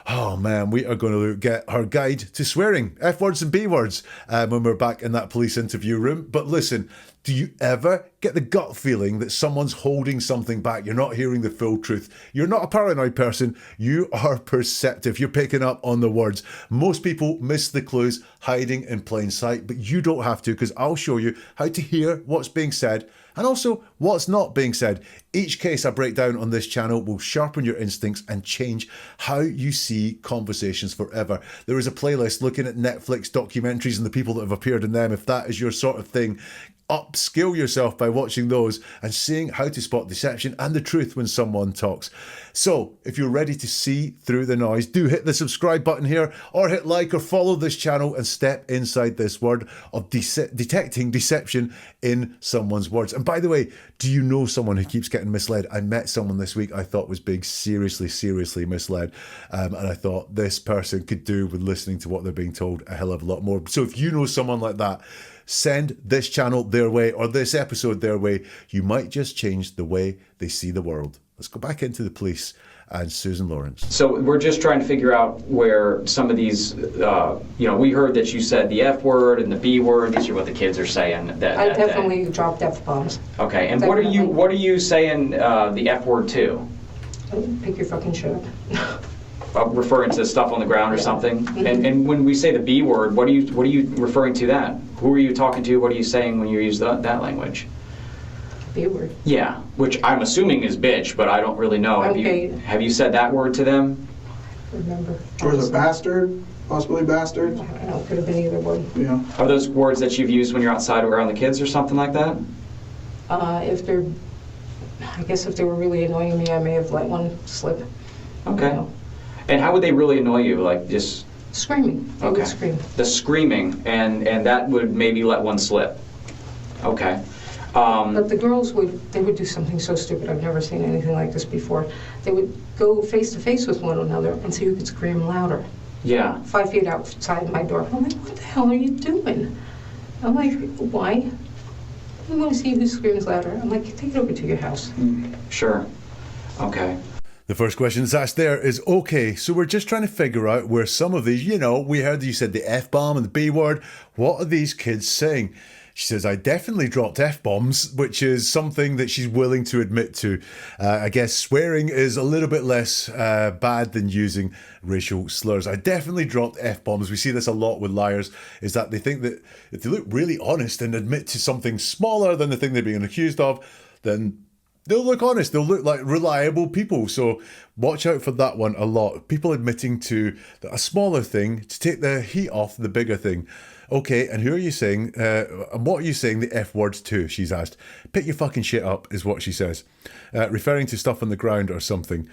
Oh man, we are going to get her guide to swearing, F words and B words, when we're back in that police interview room. But listen, do you ever get the gut feeling that someone's holding something back? You're not hearing the full truth. You're not a paranoid person. You are perceptive. You're picking up on the words. Most people miss the clues hiding in plain sight, but you don't have to, because I'll show you how to hear what's being said and also what's not being said. Each case I break down on this channel will sharpen your instincts and change how you see conversations forever. There is a playlist looking at Netflix documentaries and the people that have appeared in them. If that is your sort of thing, upskill yourself by watching those and seeing how to spot deception and the truth when someone talks. So if you're ready to see through the noise, do hit the subscribe button here, or hit like or follow this channel and step inside this world of detecting deception in someone's words. And by the way, do you know someone who keeps getting misled? I met someone this week I thought was being seriously misled, and I thought this person could do with listening to what they're being told a hell of a lot more. So if you know someone like that, send this channel their way or this episode their way. You might just change the way they see the world. Let's go back into the police and Susan Lawrence. So we're just trying to figure out where some of these, we heard that you said the F word and the B word. These are what the kids are saying. I definitely dropped F-bombs. Okay, and Definitely. what are you saying the F word to? Pick your fucking shit up. Referring to stuff on the ground or something? Mm-hmm. And when we say the B word, what are you referring to that? Who are you talking to? What are you saying when you use that language? B word. Yeah, which I'm assuming is bitch, but I don't really know. Okay. Have you said that word to them? Remember. Or is it bastard? Possibly bastard? I don't know, could have been either one. Yeah. Are those words that you've used when you're outside around the kids or something like that? I guess if they were really annoying me, I may have let one slip. Okay. You know. And how would they really annoy you? Like just Screaming. They would scream. The screaming, and that would maybe let one slip. Okay. But the girls would do something so stupid. I've never seen anything like this before. They would go face to face with one another and so you could scream louder. Yeah. 5 feet outside my door. I'm like, what the hell are you doing? I'm like, why? I want to see who screams louder. I'm like, take it over to your house. Sure. Okay. The first question that's asked there is, okay, so we're just trying to figure out where some of these, we heard you said the F-bomb and the B word. What are these kids saying? She says, I definitely dropped F-bombs, which is something that she's willing to admit to. I guess swearing is a little bit less bad than using racial slurs. I definitely dropped F-bombs. We see this a lot with liars, is that they think that if they look really honest and admit to something smaller than the thing they're being accused of, then they'll look honest. They'll look like reliable people. So watch out for that one a lot. People admitting to a smaller thing to take the heat off the bigger thing. Okay, and who are you saying, and what are you saying the F words to, she's asked. Pick your fucking shit up, is what she says. Referring to stuff on the ground or something.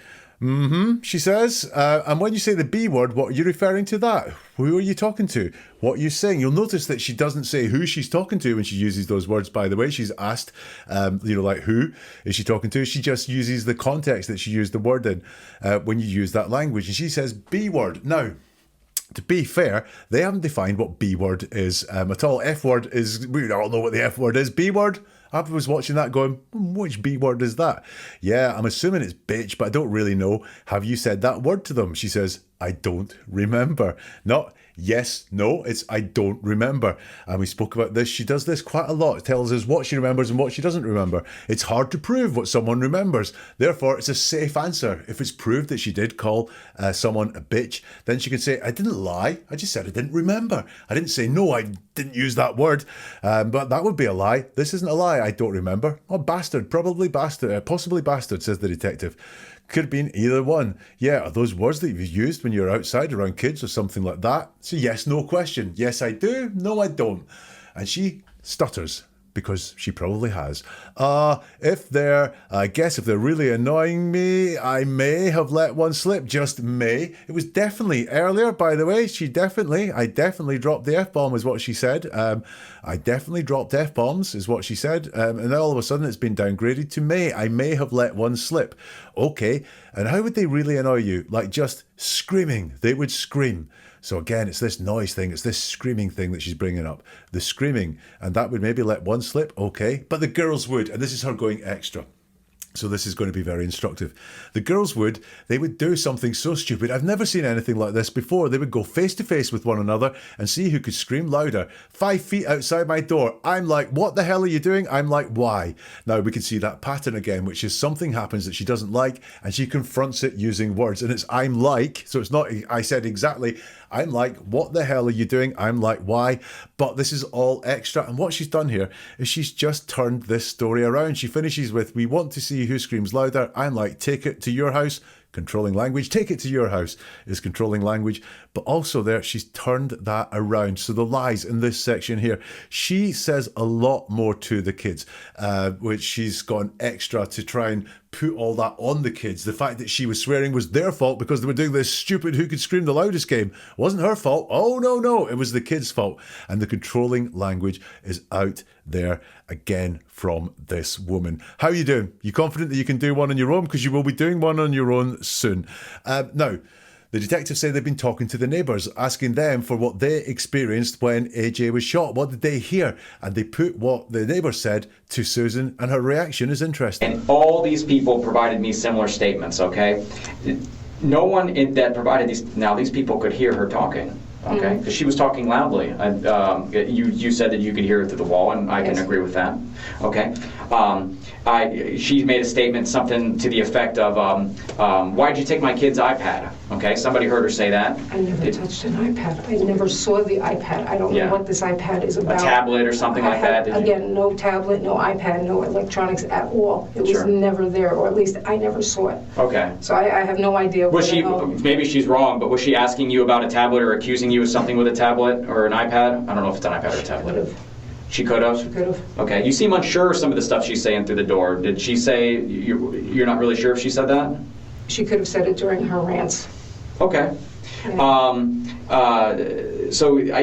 She says. And when you say the B word, what are you referring to that? Who are you talking to? What are you saying? You'll notice that she doesn't say who she's talking to when she uses those words, by the way. She's asked, like who is she talking to? She just uses the context that she used the word in when you use that language. And she says B word. Now, to be fair, they haven't defined what B word is at all. F word is, we all know what the F word is. B word, I was watching that going, which B word is that? Yeah, I'm assuming it's bitch, but I don't really know. Have you said that word to them? She says, I don't remember. Not yes, no, it's I don't remember. And we spoke about this. She does this quite a lot. It tells us what she remembers and what she doesn't remember. It's hard to prove what someone remembers. Therefore, it's a safe answer. If it's proved that she did call someone a bitch, then she can say, I didn't lie. I just said I didn't remember. I didn't say, no, I didn't use that word. But that would be a lie. This isn't a lie. I don't remember. Oh, bastard. Probably bastard. Possibly bastard, says the detective. Could have been either one. Yeah, are those words that you've used when you're outside around kids or something like that? It's a yes, no question. Yes, I do. No, I don't. And she stutters because she probably has. I guess if they're really annoying me, I may have let one slip. Just may. It was definitely earlier, by the way. I definitely dropped the F-bomb is what she said. I definitely dropped F-bombs is what she said. And then all of a sudden it's been downgraded to may. I may have let one slip. Okay. And how would they really annoy you? Like just screaming. They would scream. So again, it's this noise thing, it's this screaming thing that she's bringing up. The screaming, and that would maybe let one slip, okay. But the girls would, and this is her going extra. So this is going to be very instructive. The girls they would do something so stupid. I've never seen anything like this before. They would go face to face with one another and see who could scream louder. 5 feet outside my door. I'm like, what the hell are you doing? I'm like, why? Now we can see that pattern again, which is something happens that she doesn't like and she confronts it using words. And it's I'm like, so it's not I said exactly. I'm like, what the hell are you doing? I'm like, why? But this is all extra. And what she's done here is she's just turned this story around. She finishes with, we want to see who screams louder. I'm like, take it to your house. Controlling language. Take it to your house is controlling language. But also there, she's turned that around. So the lies in this section here, she says a lot more to the kids, which she's gone extra to try and put all that on the kids. The fact that she was swearing was their fault because they were doing this stupid who could scream the loudest game. Wasn't her fault. Oh, no. It was the kids' fault. And the controlling language is out there again from this woman. How are you doing? You confident that you can do one on your own? Because you will be doing one on your own soon. Now, the detectives say they've been talking to the neighbours, asking them for what they experienced when AJ was shot. What did they hear? And they put what the neighbour said to Susan, and her reaction is interesting. And all these people provided me similar statements, okay? No one that provided these people could hear her talking. Okay, because she was talking loudly. You said that you could hear it through the wall, and I can agree with that. Okay, she made a statement, something to the effect of, "Why'd you take my kid's iPad?" Okay, somebody heard her say that. I never touched an iPad. I never saw the iPad. I don't know what this iPad is about. A tablet or something like that? Again, no tablet, no iPad, no electronics at all. It was never there, or at least I never saw it. Okay. So I have no idea. Was she? Maybe she's wrong, but was she asking you about a tablet or accusing you of something with a tablet or an iPad? I don't know if it's an iPad or a tablet. She could have? She could have. Okay. You seem unsure of some of the stuff she's saying through the door. Did she say you're not really sure if she said that? She could have said it during her rants. Okay. Yeah.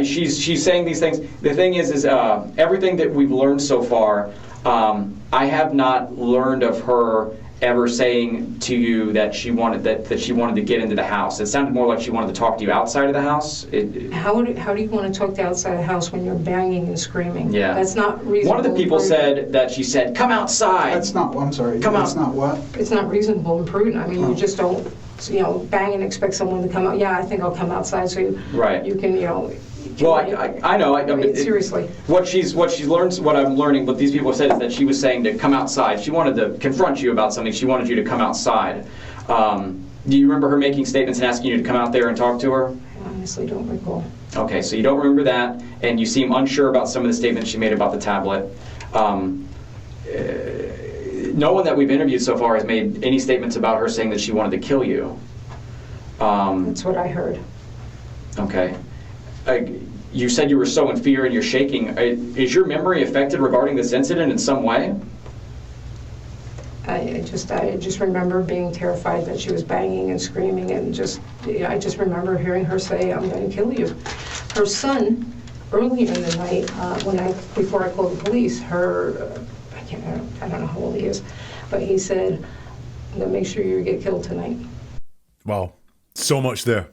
She's saying these things. The thing is everything that we've learned so far, I have not learned of her ever saying to you that she wanted to get into the house. It sounded more like she wanted to talk to you outside of the house. How do you want to talk to outside the house when you're banging and screaming? Yeah, that's not reasonable. One of the people said that she said, "Come outside." That's not. I'm sorry. Come that's out. Not what. It's not reasonable and prudent. I mean, you just don't, bang and expect someone to come out. Yeah, I think I'll come outside so you can, Well, I know. Seriously. What she's learned, what I'm learning, what these people said is that she was saying to come outside. She wanted to confront you about something. She wanted you to come outside. Do you remember her making statements and asking you to come out there and talk to her? I honestly don't recall. Okay, so you don't remember that, and you seem unsure about some of the statements she made about the tablet. No one that we've interviewed so far has made any statements about her saying that she wanted to kill you. That's what I heard. Okay. You said you were so in fear and you're shaking. Is your memory affected regarding this incident in some way? I just remember being terrified that she was banging and screaming, and I just remember hearing her say, "I'm going to kill you." Her son, earlier in the night, before I called the police, I don't know how old he is, but he said, "I'm going to make sure you get killed tonight." Wow, so much there.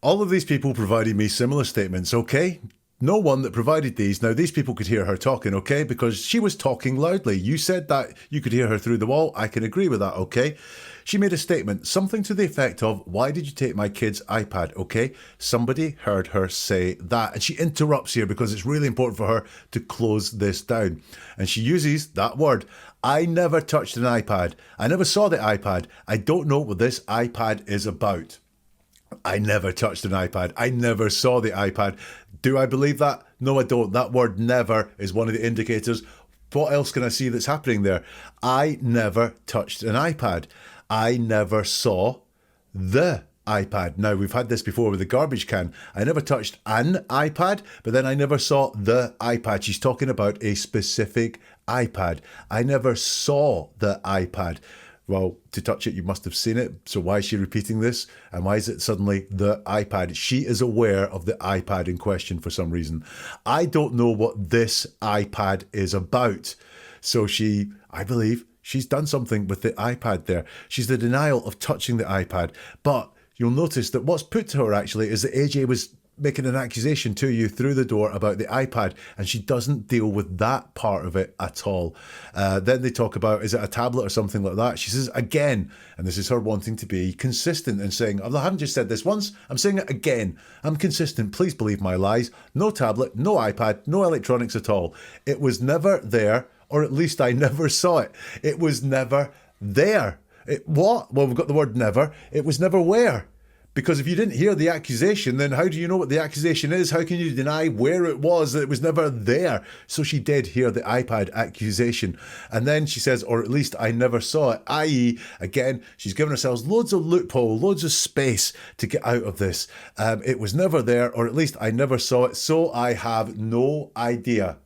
All of these people provided me similar statements, okay? No one that provided these. Now, these people could hear her talking, okay? Because she was talking loudly. You said that you could hear her through the wall. I can agree with that, okay? She made a statement, something to the effect of, "Why did you take my kid's iPad?" Okay? Somebody heard her say that. And she interrupts here because it's really important for her to close this down. And she uses that word. "I never touched an iPad. I never saw the iPad. I don't know what this iPad is about." I never touched an iPad. I never saw the iPad. Do I believe that? No, I don't. That word "never" is one of the indicators. What else can I see that's happening there? I never touched an iPad. I never saw the iPad. Now, we've had this before with the garbage can. I never touched an iPad, but then I never saw the iPad. She's talking about a specific iPad. I never saw the iPad. Well, to touch it, you must have seen it. So why is she repeating this? And why is it suddenly the iPad? She is aware of the iPad in question for some reason. I don't know what this iPad is about. So I believe she's done something with the iPad there. She's the denial of touching the iPad. But you'll notice that what's put to her actually is that AJ was making an accusation to you through the door about the iPad, and she doesn't deal with that part of it at all. Then they talk about, is it a tablet or something like that? She says again, and this is her wanting to be consistent and saying, I haven't just said this once, I'm saying it again. I'm consistent, please believe my lies. No tablet, no iPad, no electronics at all. It was never there, or at least I never saw it. It was never there. What? Well, we've got the word never. It was never where? Because if you didn't hear the accusation, then how do you know what the accusation is? How can you deny where it was? That it was never there. So she did hear the iPad accusation. And then she says, or at least I never saw it. I.e., again, she's given herself loads of loophole, loads of space to get out of this. It was never there, or at least I never saw it. So I have no idea.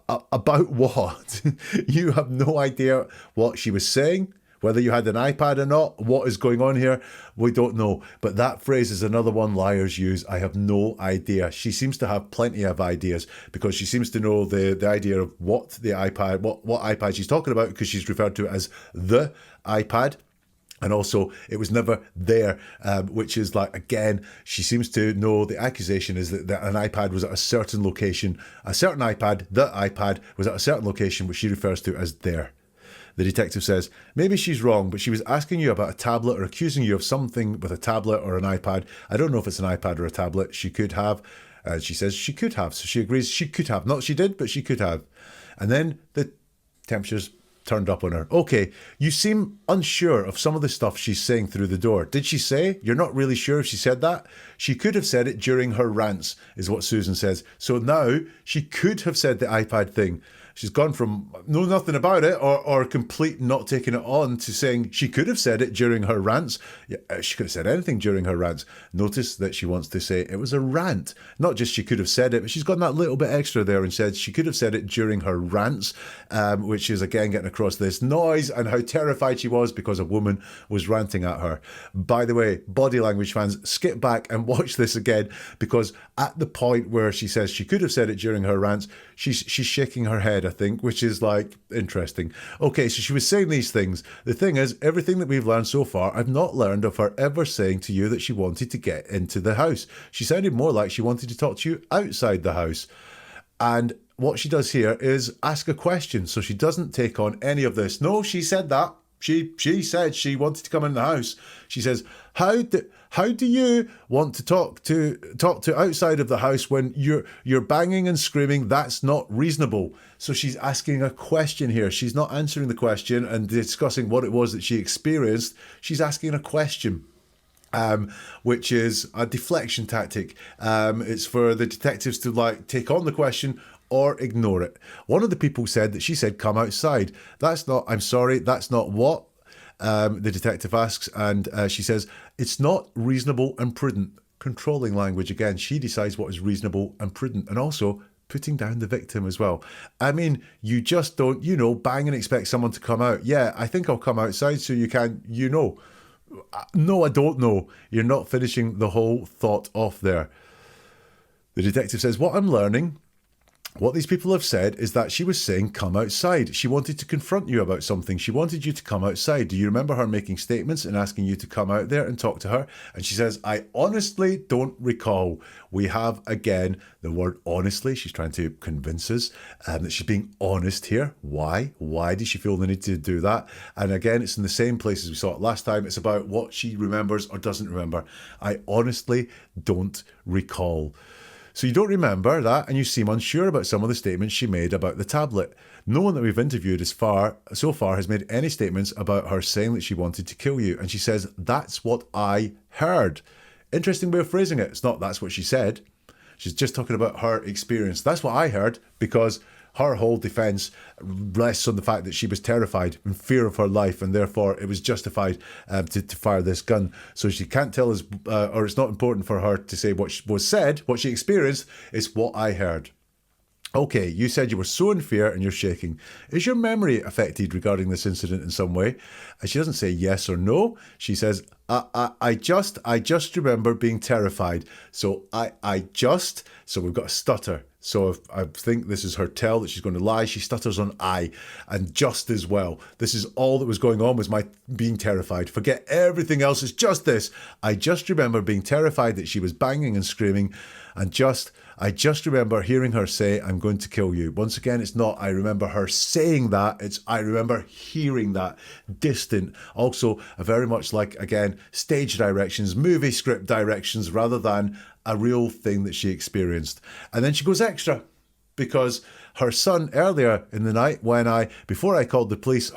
About what? You have no idea what she was saying. Whether you had an iPad or not, what is going on here, we don't know. But that phrase is another one liars use. I have no idea. She seems to have plenty of ideas because she seems to know the idea of what the iPad, what iPad she's talking about, because she's referred to it as the iPad. And also, it was never there, which is like, again, she seems to know the accusation is that an iPad was at a certain location. A certain iPad, the iPad, was at a certain location, which she refers to as there. The detective says, maybe she's wrong, but she was asking you about a tablet or accusing you of something with a tablet or an iPad. I don't know if it's an iPad or a tablet. She could have. She says she could have. So she agrees she could have. Not she did, but she could have. And then the temperature's turned up on her. Okay, you seem unsure of some of the stuff she's saying through the door. Did she say? You're not really sure if she said that? She could have said it during her rants, is what Susan says. So now she could have said the iPad thing. She's gone from know nothing about it or complete not taking it on to saying she could have said it during her rants. Yeah, she could have said anything during her rants. Notice that she wants to say it was a rant. Not just she could have said it, but she's gone that little bit extra there and said she could have said it during her rants, which is again getting across this noise and how terrified she was because a woman was ranting at her. By the way, body language fans, skip back and watch this again, because at the point where she says she could have said it during her rants, she's shaking her head, I think, which is like interesting. Okay, so she was saying these things. The thing is, everything that we've learned so far, I've not learned of her ever saying to you that she wanted to get into the house. She sounded more like she wanted to talk to you outside the house. And what she does here is ask a question. So she doesn't take on any of this. No, she said that. She said she wanted to come in the house. She says, how do you want to talk to outside of the house when you're banging and screaming? That's not reasonable. So she's asking a question here. She's not answering the question and discussing what it was that she experienced. She's asking a question, which is a deflection tactic. It's for the detectives to like take on the question or ignore it. One of the people said that she said, come outside. That's not, I'm sorry, that's not what the detective asks. And she says, it's not reasonable and prudent. Controlling language again. She decides what is reasonable and prudent, and also putting down the victim as well. I mean, you just don't, bang and expect someone to come out. Yeah, I think I'll come outside so you can, No, I don't know. You're not finishing the whole thought off there. The detective says, what I'm learning, what these people have said is that she was saying, come outside. She wanted to confront you about something. She wanted you to come outside. Do you remember her making statements and asking you to come out there and talk to her? And she says, I honestly don't recall. We have, again, the word honestly. She's trying to convince us that she's being honest here. Why? Why does she feel the need to do that? And again, it's in the same place as we saw it last time. It's about what she remembers or doesn't remember. I honestly don't recall. So you don't remember that, and you seem unsure about some of the statements she made about the tablet. No one that we've interviewed so far has made any statements about her saying that she wanted to kill you. And she says, that's what I heard. Interesting way of phrasing it. It's not that's what she said. She's just talking about her experience. That's what I heard, because her whole defence rests on the fact that she was terrified, in fear of her life, and therefore it was justified to fire this gun. So she can't tell us, or it's not important for her to say what was said, what she experienced. It's what I heard. Okay, you said you were so in fear and you're shaking. Is your memory affected regarding this incident in some way? And she doesn't say yes or no. She says, I just remember being terrified. So so we've got a stutter. So if I think this is her tell that she's going to lie. She stutters on I, and just as well. This is all that was going on, was my being terrified. Forget everything else. It's just this. I just remember being terrified that she was banging and screaming, and I just remember hearing her say, "I'm going to kill you." Once again, it's not I remember her saying that, it's I remember hearing that. Distant. Also, very much like, again, stage directions, movie script directions, rather than a real thing that she experienced. And then she goes extra, because her son earlier in the night, before I called the police,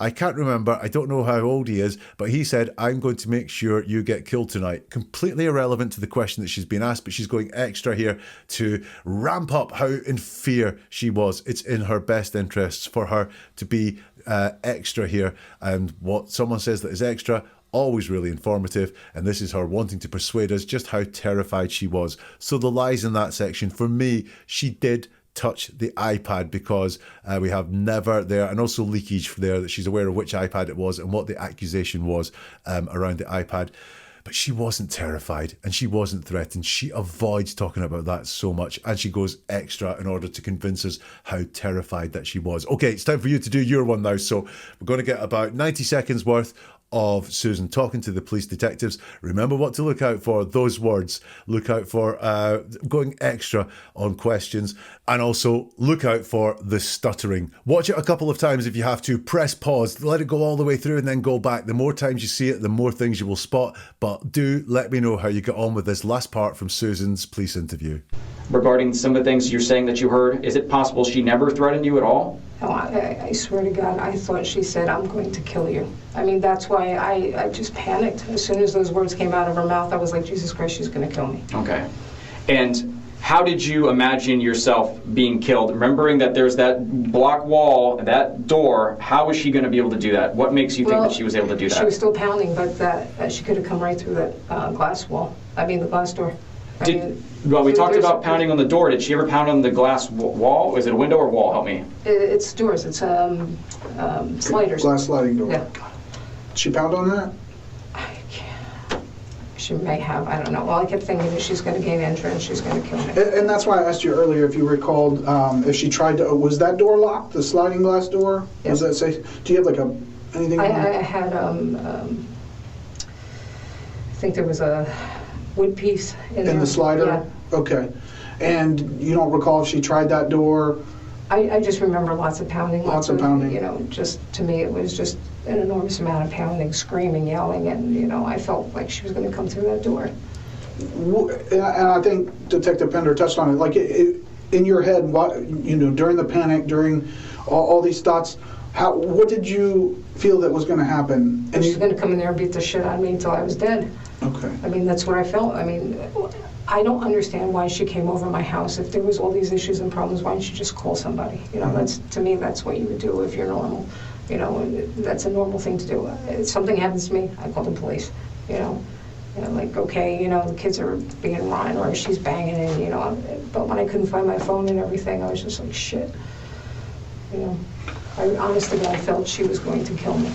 I can't remember, I don't know how old he is, but he said, "I'm going to make sure you get killed tonight." Completely irrelevant to the question that she's been asked, but she's going extra here to ramp up how in fear she was. It's in her best interests for her to be extra here. And what someone says that is extra, always really informative, and this is her wanting to persuade us just how terrified she was. So the lies in that section, for me, she did touch the iPad, because we have never there, and also leakage there that she's aware of which iPad it was and what the accusation was around the iPad. But she wasn't terrified and she wasn't threatened. She avoids talking about that so much, and she goes extra in order to convince us how terrified that she was. Okay, it's time for you to do your one now. So we're going to get about 90 seconds worth of Susan talking to the police detectives. Remember what to look out for, those words. Look out for going extra on questions, and also look out for the stuttering. Watch it a couple of times if you have to. Press pause, let it go all the way through, and then go back. The more times you see it, the more things you will spot. But do let me know how you get on with this last part from Susan's police interview. Regarding some of the things you're saying that you heard, is it possible she never threatened you at all? No, I swear to God, I thought she said, "I'm going to kill you." I mean, that's why I just panicked. As soon as those words came out of her mouth, I was like, Jesus Christ, she's going to kill me. Okay. And how did you imagine yourself being killed? Remembering that there's that block wall, that door, how was she going to be able to do that? What makes you think that she was able to do that? She was still pounding, but that she could have come right through that glass door. Well, we talked about pounding on the door. Did she ever pound on the glass wall? Is it a window or wall? Help me. It's doors. It's sliders. Glass sliding door. Yeah. Did she pound on that? She may have. I don't know. All I kept thinking is she's going to gain entrance. She's going to kill me. And that's why I asked you earlier if you recalled if she tried to. Was that door locked? The sliding glass door? Yes. Was that safe? Do you have like anything? I had I think there was a wood piece in there. In the slider? Yeah. Okay. And you don't recall if she tried that door? I just remember lots of pounding. Lots of pounding. You know, just to me it was just an enormous amount of pounding, screaming, yelling, and you know, I felt like she was going to come through that door. And I think Detective Pender touched on it. Like in your head, during the panic, during all these thoughts, what did you feel that was going to happen? And she's going to come in there and beat the shit out of me until I was dead. Okay. I mean, that's what I felt. I mean, I don't understand why she came over my house. If there was all these issues and problems, why didn't she just call somebody? You know, to me, that's what you would do if you're normal. You know, that's a normal thing to do. If something happens to me, I call the police. You know, like, okay, you know, the kids are being run or she's banging in, you know. But when I couldn't find my phone and everything, I was just like, shit. You know, I honestly, I felt she was going to kill me.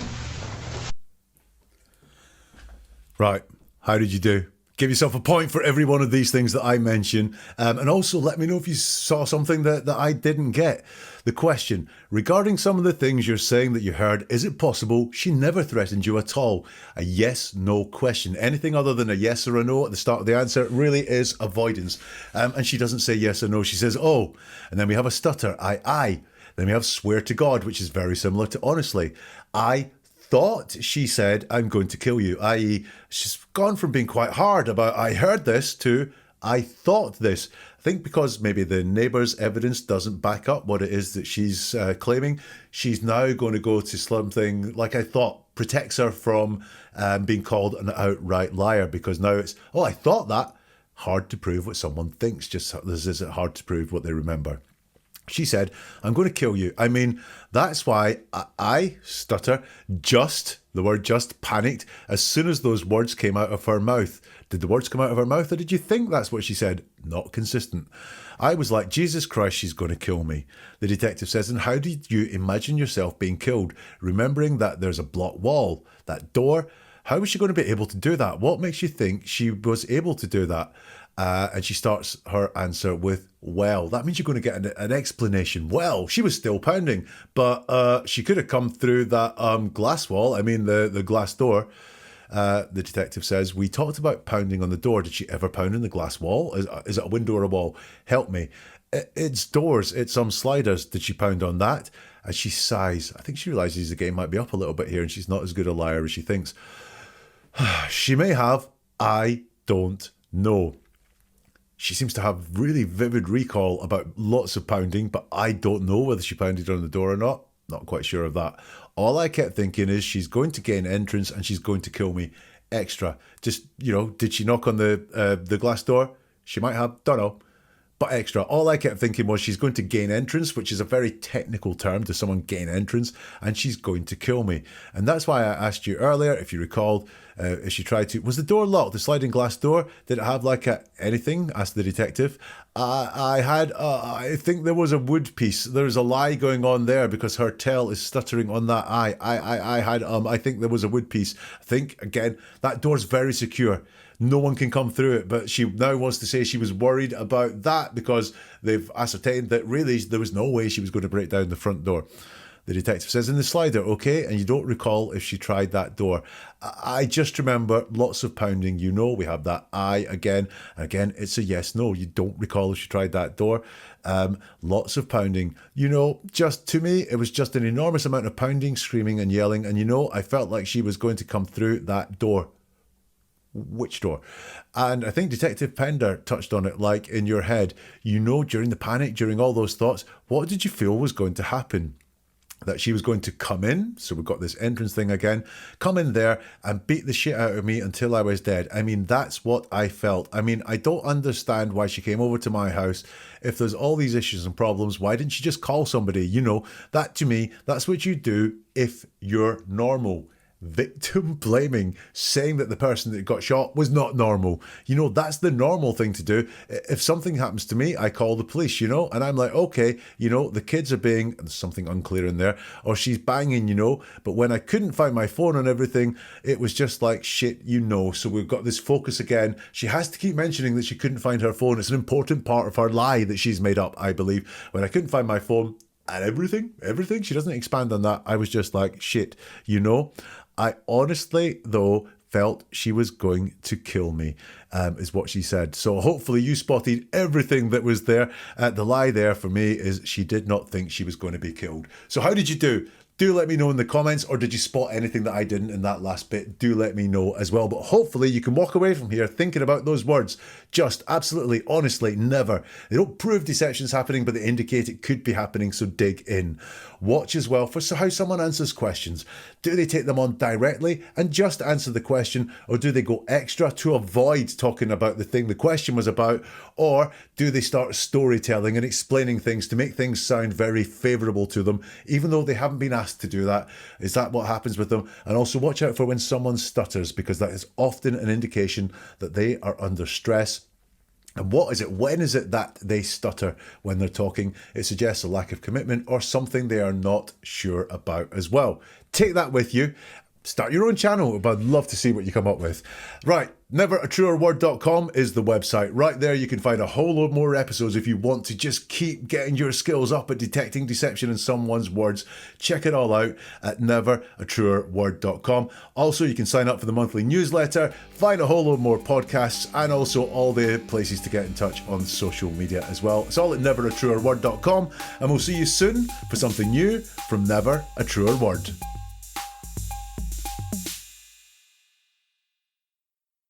Right. How did you do? Give yourself a point for every one of these things that I mention. And also let me know if you saw something that I didn't get. The question, regarding some of the things you're saying that you heard, is it possible she never threatened you at all? A yes, no question. Anything other than a yes or a no at the start of the answer really is avoidance. And she doesn't say yes or no. She says, oh. And then we have a stutter, I. Then we have swear to God, which is very similar to honestly. I thought she said, I'm going to kill you, i.e. she's gone from being quite hard about I heard this to I thought this. I think because maybe the neighbour's evidence doesn't back up what it is that she's claiming, she's now going to go to something like I thought protects her from being called an outright liar, because now it's, oh, I thought that. Hard to prove what someone thinks, just as is it hard to prove what they remember. She said, I'm going to kill you. I mean, that's why I stutter, the word just, panicked as soon as those words came out of her mouth. Did the words come out of her mouth, or did you think that's what she said? Not consistent. I was like, Jesus Christ, she's going to kill me. The detective says, and how did you imagine yourself being killed? Remembering that there's a block wall, that door, How was she going to be able to do that? What makes you think she was able to do that? And she starts her answer with, well. That means you're going to get an explanation. Well, she was still pounding, but she could have come through that glass wall. I mean, the glass door. The detective says, we talked about pounding on the door. Did she ever pound in the glass wall? Is it a window or a wall? Help me. It's doors. It's sliders. Did she pound on that? As she sighs, I think she realises the game might be up a little bit here and she's not as good a liar as she thinks. She may have. I don't know. She seems to have really vivid recall about lots of pounding, but I don't know whether she pounded on the door or not. Not quite sure of that. All I kept thinking is she's going to gain entrance and she's going to kill me extra. Just, did she knock on the glass door? She might have, don't know. But extra. All I kept thinking was she's going to gain entrance, which is a very technical term. Does someone gain entrance? And she's going to kill me. And that's why I asked you earlier, if you recalled, if she tried to... Was the door locked? The sliding glass door? Did it have anything? Asked the detective. I think there was a wood piece. There's a lie going on there because her tail is stuttering on that eye. I think there was a wood piece. I think, again, that door's very secure. No one can come through it, but she now wants to say she was worried about that because they've ascertained that really there was no way she was going to break down the front door. The detective says, in the slider, okay, and you don't recall if she tried that door. I just remember lots of pounding. We have that I again. Again, it's a yes, no. You don't recall if she tried that door. Lots of pounding. Just to me, it was just an enormous amount of pounding, screaming and yelling. And I felt like she was going to come through that door. Which door? And I think Detective Pender touched on it, like in your head, during the panic, during all those thoughts, what did you feel was going to happen? That she was going to come in, so we've got this entrance thing again, come in there and beat the shit out of me until I was dead. I mean, that's what I felt. I mean, I don't understand why she came over to my house. If there's all these issues and problems, why didn't she just call somebody? That to me, that's what you do if you're normal. Victim blaming, saying that the person that got shot was not normal. That's the normal thing to do. If something happens to me, I call the police, and I'm like, okay, the kids are being, there's something unclear in there, or she's banging, but when I couldn't find my phone and everything, it was just like, shit, so we've got this focus again. She has to keep mentioning that she couldn't find her phone. It's an important part of her lie that she's made up, I believe. When I couldn't find my phone and everything, she doesn't expand on that. I was just like, shit, I honestly, though, felt she was going to kill me, is what she said. So hopefully you spotted everything that was there. The lie there for me is she did not think she was going to be killed. So how did you do? Do let me know in the comments, or did you spot anything that I didn't in that last bit? Do let me know as well. But hopefully you can walk away from here thinking about those words. Just absolutely, honestly, never. They don't prove deception's happening, but they indicate it could be happening, so dig in. Watch as well for how someone answers questions. Do they take them on directly and just answer the question, or do they go extra to avoid talking about the thing the question was about, or do they start storytelling and explaining things to make things sound very favourable to them, even though they haven't been asked to do that? Is that what happens with them? And also watch out for when someone stutters, because that is often an indication that they are under stress. And what is it? When is it that they stutter when they're talking? It suggests a lack of commitment or something they are not sure about as well. Take that with you. Start your own channel, but I'd love to see what you come up with. Right, neveratruerword.com is the website. Right there you can find a whole load more episodes if you want to just keep getting your skills up at detecting deception in someone's words. Check it all out at neveratruerword.com. Also, you can sign up for the monthly newsletter, find a whole load more podcasts, and also all the places to get in touch on social media as well. It's all at neveratruerword.com, and we'll see you soon for something new from Never a Truer Word.